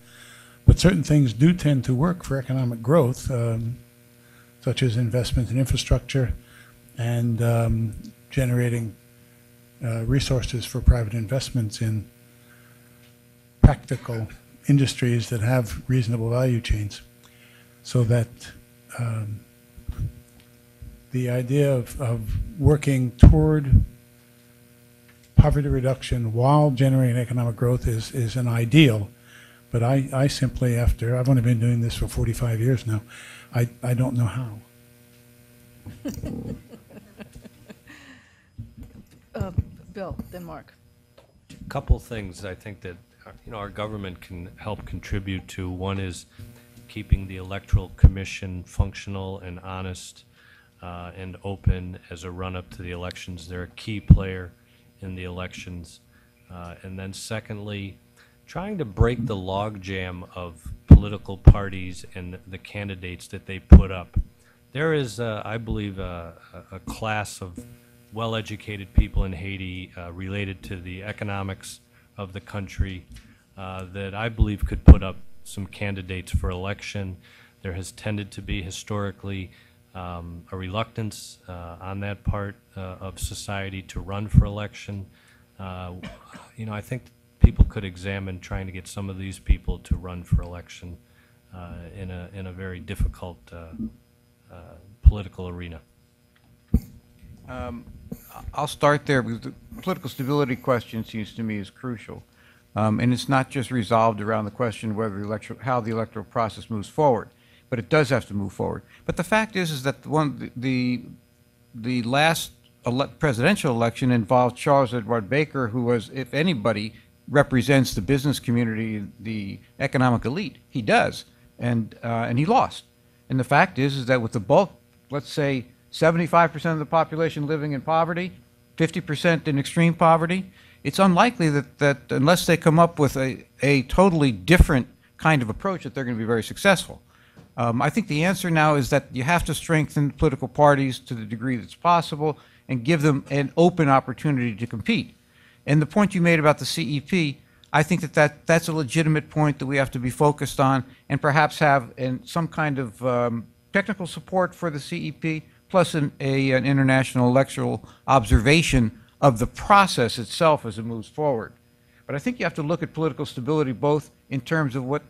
but certain things do tend to work for economic growth, such as investment in infrastructure and generating resources for private investments in practical industries that have reasonable value chains, so that the idea of working toward poverty reduction while generating economic growth is an ideal. But I simply, I've only been doing this for 45 years now, I don't know how. Bill, then Mark. A couple things I think that our government can help contribute to. One is keeping the Electoral Commission functional and honest and open as a run-up to the elections. They're a key player in the elections. And then secondly, trying to break the logjam of political parties and the candidates that they put up. There is, I believe, a class of well-educated people in Haiti related to the economics of the country that I believe could put up some candidates for election. There has tended to be historically a reluctance on that part of society to run for election. I think people could examine trying to get some of these people to run for election in a very difficult political arena. I'll start there because the political stability question seems to me is crucial. And it's not just resolved around the question whether how the electoral process moves forward, but it does have to move forward. But the fact is that the last presidential election involved Charles Edward Baker, who was, if anybody, represents the business community, the economic elite. He does, and he lost. And the fact is that with the bulk, let's say 75% of the population living in poverty, 50% in extreme poverty, it's unlikely that unless they come up with a totally different kind of approach that they're going to be very successful. I think the answer now is that you have to strengthen political parties to the degree that's possible and give them an open opportunity to compete. And the point you made about the CEP, I think that's a legitimate point that we have to be focused on and perhaps have some kind of technical support for the CEP, plus an international electoral observation of the process itself as it moves forward. But I think you have to look at political stability both in terms of what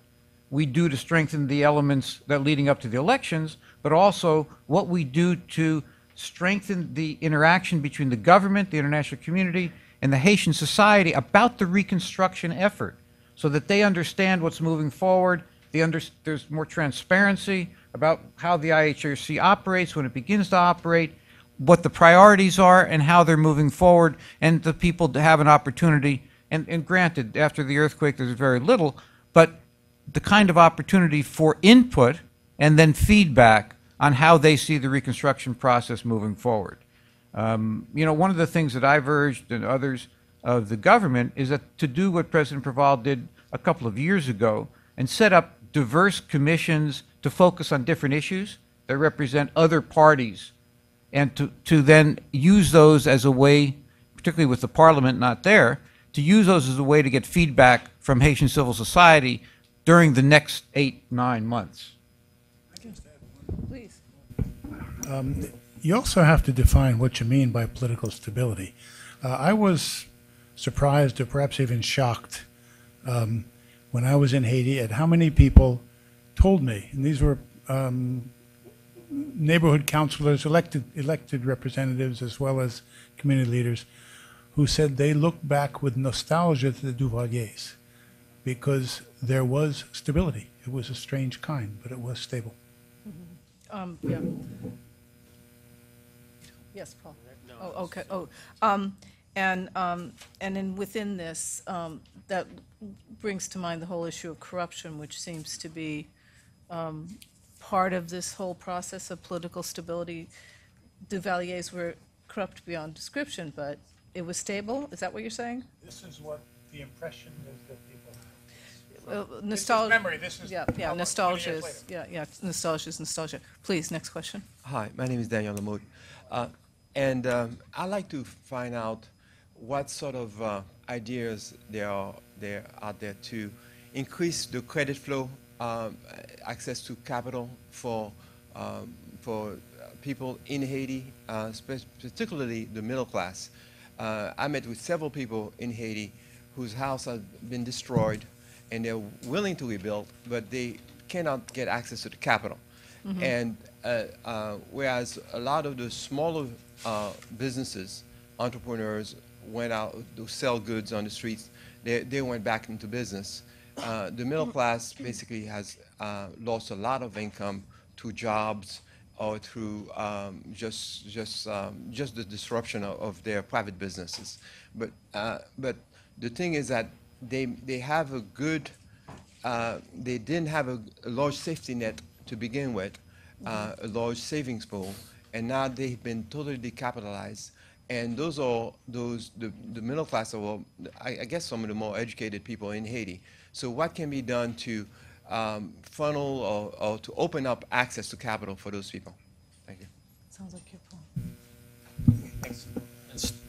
we do to strengthen the elements that leading up to the elections, but also what we do to strengthen the interaction between the government, the international community, and the Haitian society about the reconstruction effort so that they understand what's moving forward. There's more transparency about how the IHRC operates when it begins to operate, what the priorities are and how they're moving forward, and the people to have an opportunity, and granted, after the earthquake there's very little, but the kind of opportunity for input and then feedback on how they see the reconstruction process moving forward. One of the things that I've urged and others of the government is that to do what President Preval did a couple of years ago and set up diverse commissions to focus on different issues that represent other parties, and to then use those as a way, particularly with the parliament not there, to use those as a way to get feedback from Haitian civil society during the next 8-9 months. Please. You also have to define what you mean by political stability. I was surprised or perhaps even shocked when I was in Haiti at how many people told me, and these were neighborhood councilors, elected representatives, as well as community leaders, who said they look back with nostalgia to the Duvaliers because there was stability. It was a strange kind, but it was stable. Yeah. Yes, Paul. Oh, okay. Oh, and then within this, that brings to mind the whole issue of corruption, which seems to be part of this whole process of political stability. Duvaliers were corrupt beyond description, but it was stable. Is that what you're saying? This is what the impression is that people have. Nostalgia. memory. This is Yeah, how long- 20 nostalgia years is, yeah, nostalgia is nostalgia. Please, next question. Hi, my name is Daniel Lamotte. And I'd like to find out what sort of ideas there are out there to increase the credit flow, access to capital for people in Haiti, particularly the middle class. I met with several people in Haiti whose house has been destroyed, and they're willing to rebuild, but they cannot get access to the capital. And whereas a lot of the smaller businesses, entrepreneurs went out to sell goods on the streets, they went back into business. The middle class basically has lost a lot of income to jobs or through just the disruption of their private businesses. But the thing is that they have a good, they didn't have a large safety net to begin with, a large savings pool, and now they've been totally decapitalized. And those are the middle class, are, I guess, some of the more educated people in Haiti. So what can be done to funnel or to open up access to capital for those people? Thank you. Sounds like your Paul.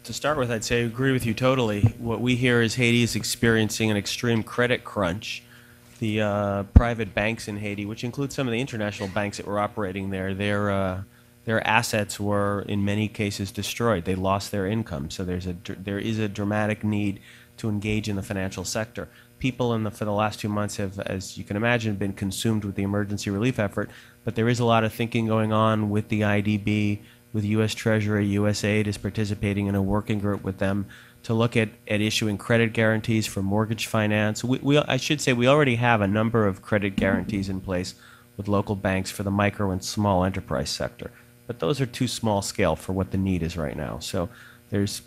To start with, I'd say I agree with you totally. What we hear is Haiti is experiencing an extreme credit crunch. The private banks in Haiti, which include some of the international banks that were operating there, their assets were in many cases destroyed. They lost their income. So there is a dramatic need to engage in the financial sector. People for the last 2 months have, as you can imagine, been consumed with the emergency relief effort. But there is a lot of thinking going on with the IDB, with U.S. Treasury. USAID is participating in a working group with them to look at issuing credit guarantees for mortgage finance. I should say we already have a number of credit guarantees in place with local banks for the micro and small enterprise sector. But those are too small scale for what the need is right now. So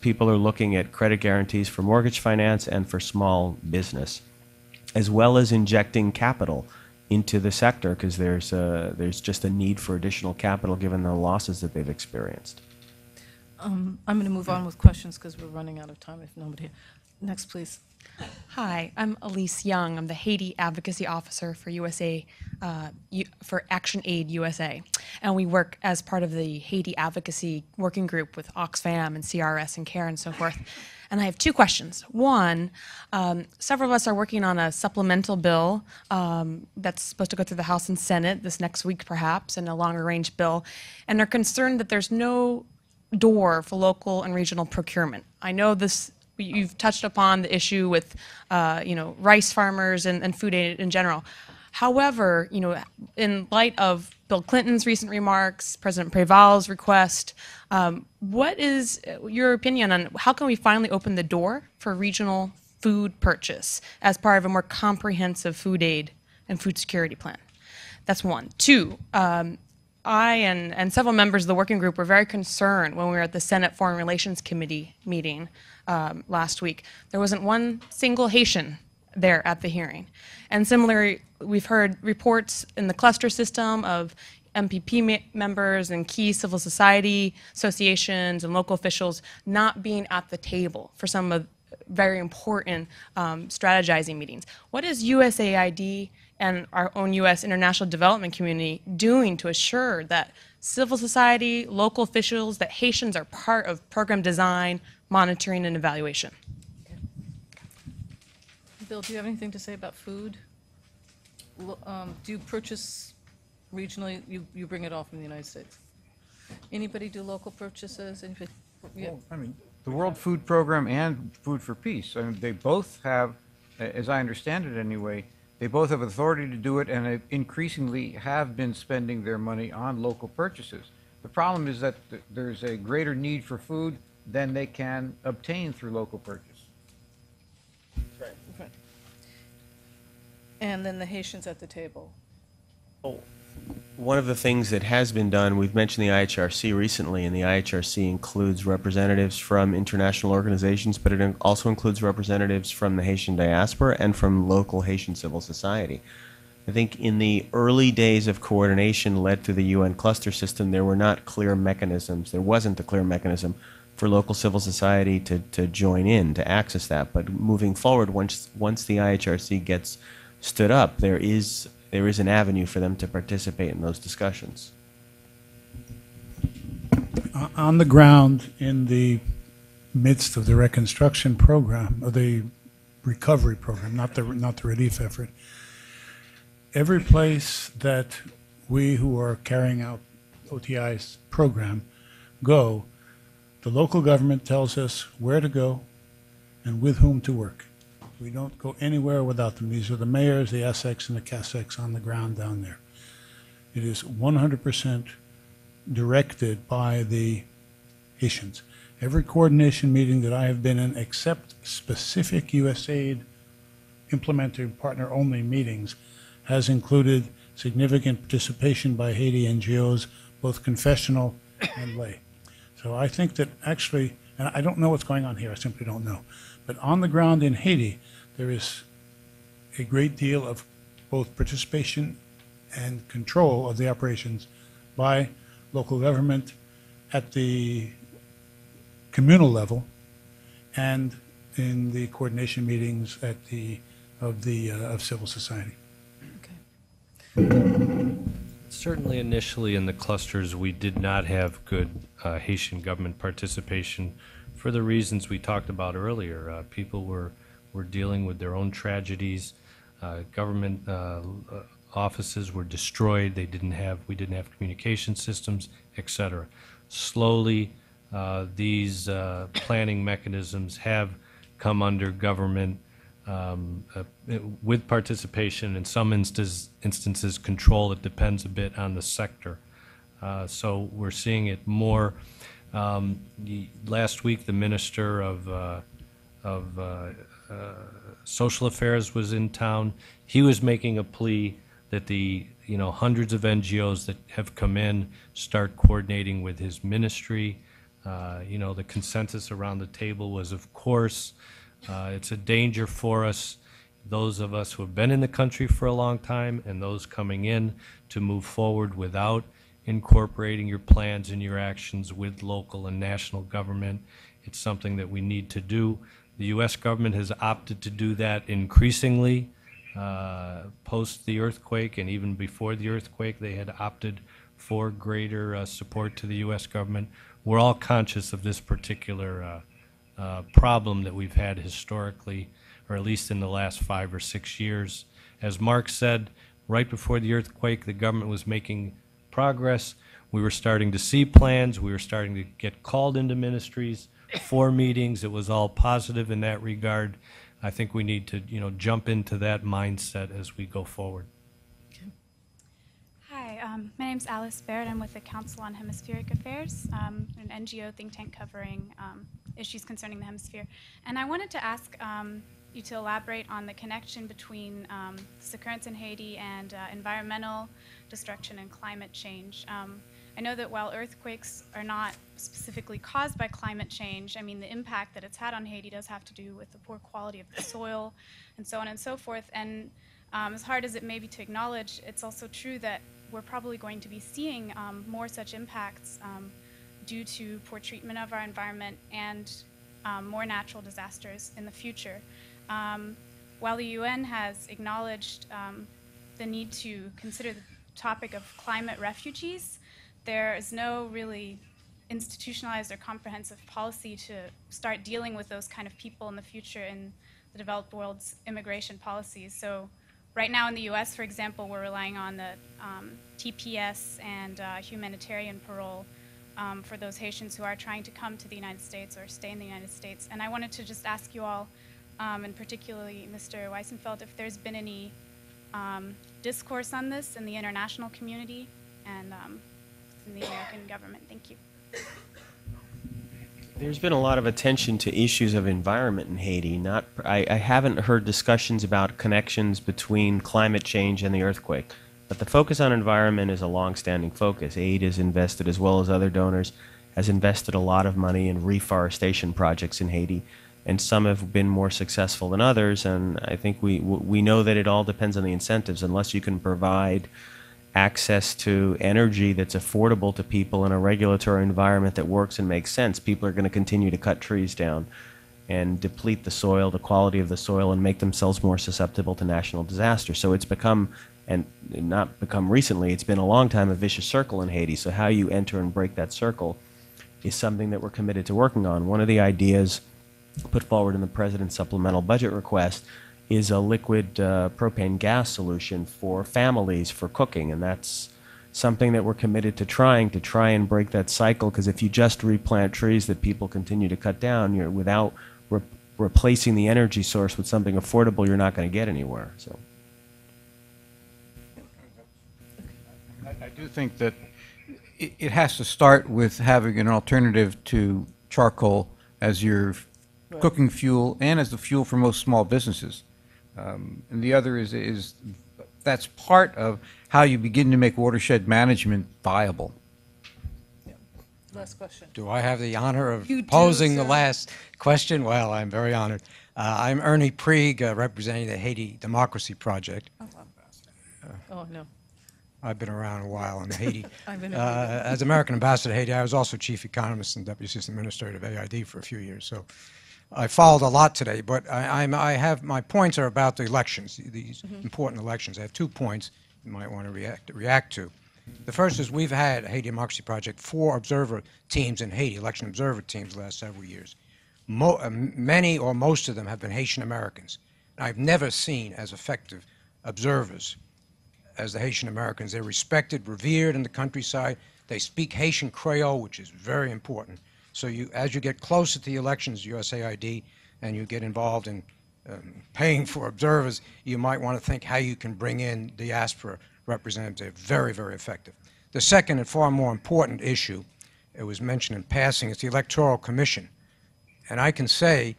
people are looking at credit guarantees for mortgage finance and for small business, as well as injecting capital into the sector because there's just a need for additional capital given the losses that they've experienced. I'm going to move on with questions because we're running out of time if nobody. Next, please. Hi, I'm Elise Young. I'm the Haiti Advocacy Officer for for Action Aid USA. And we work as part of the Haiti Advocacy Working Group with Oxfam and CRS and CARE and so forth. And I have two questions. One, several of us are working on a supplemental bill that's supposed to go through the House and Senate this next week perhaps, and a longer range bill, and are concerned that there's no door for local and regional procurement. I know this. You've touched upon the issue with, rice farmers and food aid in general. However, in light of Bill Clinton's recent remarks, President Préval's request, what is your opinion on how can we finally open the door for regional food purchase as part of a more comprehensive food aid and food security plan? That's one. Two, I and several members of the working group were very concerned when we were at the Senate Foreign Relations Committee meeting last week. There wasn't one single Haitian there at the hearing. And similarly, we've heard reports in the cluster system of MPP members and key civil society associations and local officials not being at the table for some of very important strategizing meetings. What is USAID and our own U.S. international development community doing to assure that civil society, local officials, that Haitians are part of program design, monitoring, and evaluation? Bill, do you have anything to say about food? Do you purchase regionally? You bring it all from the United States. Anybody do local purchases? Anybody? Yeah. Well, I mean, the World Food Program and Food for Peace, I mean, they both have, as I understand it anyway, they both have authority to do it and they increasingly have been spending their money on local purchases. The problem is that there's a greater need for food than they can obtain through local purchase. Right. And then the Haitians at the table. One of the things that has been done, we've mentioned the IHRC recently, and the IHRC includes representatives from international organizations, but it also includes representatives from the Haitian diaspora and from local Haitian civil society. I think in the early days of coordination led through the UN cluster system, there were not clear mechanisms. There wasn't a clear mechanism for local civil society to join in, to access that. But moving forward, once the IHRC gets stood up, there is an avenue for them to participate in those discussions. On the ground, in the midst of the reconstruction program, or the recovery program, not the relief effort, every place that we who are carrying out OTI's program go, the local government tells us where to go and with whom to work. We don't go anywhere without them. These are the mayors, the SX, and the CASEX on the ground down there. It is 100% directed by the Haitians. Every coordination meeting that I have been in, except specific USAID implementing partner-only meetings, has included significant participation by Haiti NGOs, both confessional and lay. So I think that actually, and I don't know what's going on here, I simply don't know. But on the ground in Haiti, there is a great deal of both participation and control of the operations by local government at the communal level and in the coordination meetings at of civil society. Certainly initially in the clusters, we did not have good Haitian government participation for the reasons we talked about earlier. People were dealing with their own tragedies. Government offices were destroyed. We didn't have communication systems, etc. Slowly, these planning mechanisms have come under government with participation, in some instances control. It depends a bit on the sector. So we're seeing it more. Last week, the Minister of Social Affairs was in town. He was making a plea that the hundreds of NGOs that have come in start coordinating with his ministry. The consensus around the table was, of course, it's a danger for us, those of us who have been in the country for a long time and those coming in, to move forward without incorporating your plans and your actions with local and national government. It's something that we need to do. The U.S. government has opted to do that increasingly. Post the earthquake and even before the earthquake, they had opted for greater support to the U.S. government. We're all conscious of this particular problem that we've had historically, or at least in the last 5 or 6 years. As Mark said, right before the earthquake, the government was making progress. We were starting to see plans. We were starting to get called into ministries for meetings. It was all positive in that regard. I think we need to, jump into that mindset as we go forward. Hi, my name's Alice Baird. I'm with the Council on Hemispheric Affairs, an NGO think tank covering issues concerning the hemisphere. And I wanted to ask you to elaborate on the connection between this occurrence in Haiti and environmental destruction and climate change. I know that while earthquakes are not specifically caused by climate change, I mean, the impact that it's had on Haiti does have to do with the poor quality of the soil and so on and so forth. And as hard as it may be to acknowledge, it's also true that we're probably going to be seeing more such impacts due to poor treatment of our environment and more natural disasters in the future. While the UN has acknowledged the need to consider the topic of climate refugees, there is no really institutionalized or comprehensive policy to start dealing with those kind of people in the future in the developed world's immigration policies. So right now in the US, for example, we're relying on the TPS and humanitarian parole for those Haitians who are trying to come to the United States or stay in the United States. And I wanted to just ask you all, and particularly Mr. Weissenfeld, if there's been any discourse on this in the international community and in the American government. Thank you. There's been a lot of attention to issues of environment in Haiti. I haven't heard discussions about connections between climate change and the earthquake. But the focus on environment is a long-standing focus. Aid is invested, as well as other donors, has invested a lot of money in reforestation projects in Haiti. And some have been more successful than others. And I think we know that it all depends on the incentives. Unless you can provide access to energy that's affordable to people in a regulatory environment that works and makes sense, people are going to continue to cut trees down and deplete the soil, the quality of the soil, and make themselves more susceptible to national disaster. So it's become, and not become recently, it's been a long time, a vicious circle in Haiti. So how you enter and break that circle is something that we're committed to working on. One of the ideas put forward in the President's supplemental budget request is a liquid propane gas solution for families for cooking, and that's something that we're committed to try and break that cycle, because if you just replant trees that people continue to cut down, you're without replacing the energy source with something affordable, you're not going to get anywhere. So I do think that it has to start with having an alternative to charcoal as your cooking fuel and as the fuel for most small businesses. And the other is that's part of how you begin to make watershed management viable. Last question. Do I have the honor of You do, posing the sir. last question? Well, I'm very honored. I'm Ernie Prieg, representing the Haiti Democracy Project. Oh, wow. Oh, no. I've been around a while in Haiti. I've been in Haiti. As American Ambassador to Haiti, I was also Chief Economist and Deputy Assistant Administrator of AID for a few years. So I followed a lot today, but I have my points are about the elections, these important elections. I have 2 points you might want to react to. The first is we've had Haiti Democracy Project 4 observer teams in Haiti, election observer teams, the last several years. Many or most of them have been Haitian Americans. I've never seen as effective observers as the Haitian Americans. They're respected, revered in the countryside. They speak Haitian Creole, which is very important. So as you get closer to the elections, USAID, and you get involved in paying for observers, you might want to think how you can bring in diaspora representatives. Very, very effective. The second and far more important issue, it was mentioned in passing, is the Electoral Commission. And I can say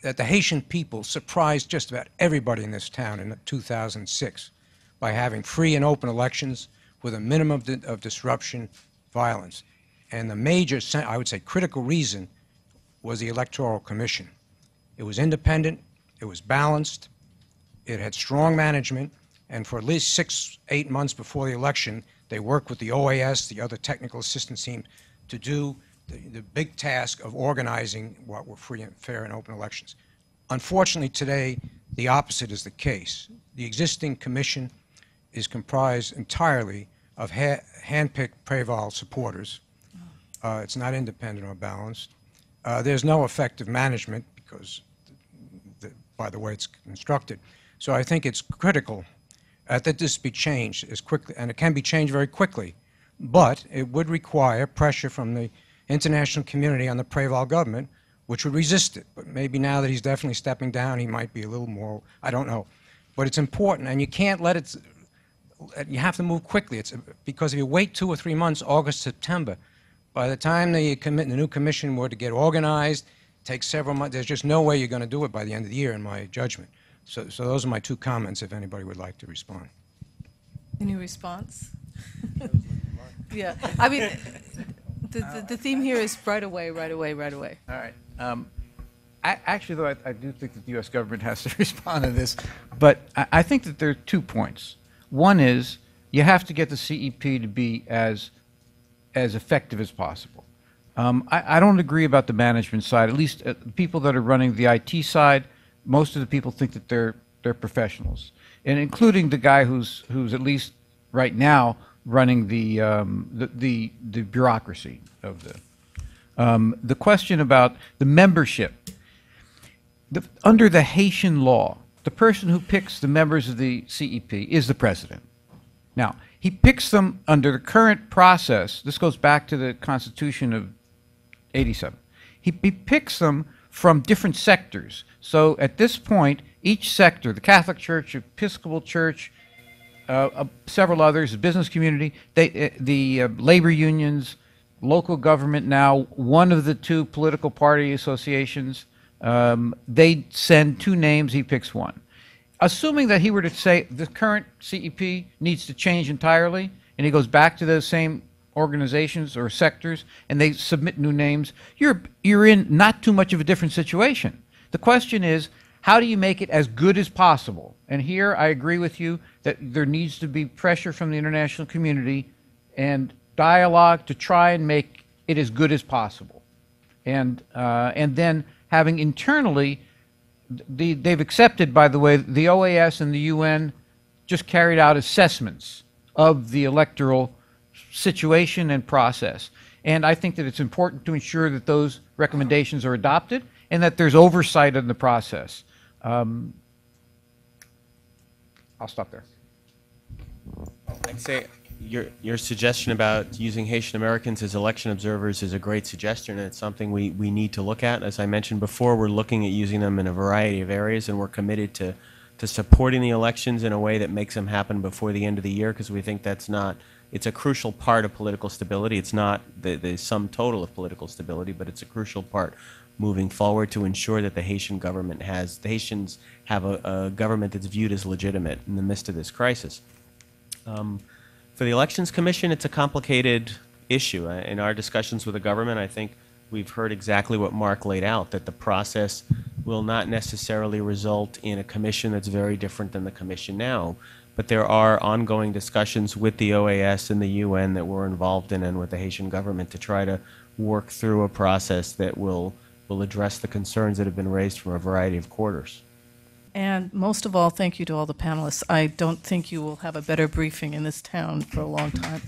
that the Haitian people surprised just about everybody in this town in 2006 by having free and open elections with a minimum of disruption, violence. And the major, I would say, critical reason was the Electoral Commission. It was independent, it was balanced, it had strong management, and for at least 6-8 months before the election, they worked with the OAS, the other technical assistance team, to do the big task of organizing what were free and fair and open elections. Unfortunately, today, the opposite is the case. The existing commission is comprised entirely of hand-picked Préval supporters. It's not independent or balanced. There's no effective management because, by the way it's constructed. So I think it's critical that this be changed as quickly, and it can be changed very quickly, but it would require pressure from the international community on the Préval government, which would resist it. But maybe now that he's definitely stepping down, he might be a little more, I don't know. But it's important, and you can't let it, you have to move quickly. Because if you wait 2 or 3 months, August, September, by the time the new commission were to get organized, it takes several months. There's just no way you're going to do it by the end of the year, in my judgment. So those are my 2 comments, if anybody would like to respond. Any response? Yeah, I mean, the theme here is right away, right away, right away. All right. Actually, though, I do think that the U.S. government has to respond to this, but I think that there are 2 points. One is you have to get the CEP to be as effective as possible. I don't agree about the management side. At least people that are running the IT side, most of the people think that they're professionals, and including the guy who's at least right now running the bureaucracy of the question about the membership. Under the Haitian law, the person who picks the members of the CEP is the president. Now, he picks them under the current process. This goes back to the Constitution of 87. He picks them from different sectors. So at this point, each sector, the Catholic Church, Episcopal Church, several others, the business community, the labor unions, local government now, one of the two political party associations, they send two names, he picks one. Assuming that he were to say the current CEP needs to change entirely, and he goes back to those same organizations or sectors, and they submit new names, you're in not too much of a different situation. The question is, how do you make it as good as possible? And here I agree with you that there needs to be pressure from the international community and dialogue to try and make it as good as possible. And then having internally, they've accepted, by the way, the OAS and the UN just carried out assessments of the electoral situation and process. And I think that it's important to ensure that those recommendations are adopted and that there's oversight in the process. I'll stop there. I'd say your suggestion about using Haitian Americans as election observers is a great suggestion, and it's something we need to look at. As I mentioned before, we're looking at using them in a variety of areas, and we're committed to supporting the elections in a way that makes them happen before the end of the year, because we think it's a crucial part of political stability. It's not the sum total of political stability, but it's a crucial part moving forward to ensure that the Haitians have a government that's viewed as legitimate in the midst of this crisis. For the Elections Commission, it's a complicated issue. In our discussions with the government, I think we've heard exactly what Mark laid out, that the process will not necessarily result in a commission that's very different than the commission now. But there are ongoing discussions with the OAS and the UN that we're involved in and with the Haitian government to try to work through a process that will address the concerns that have been raised from a variety of quarters. And most of all, thank you to all the panelists. I don't think you will have a better briefing in this town for a long time.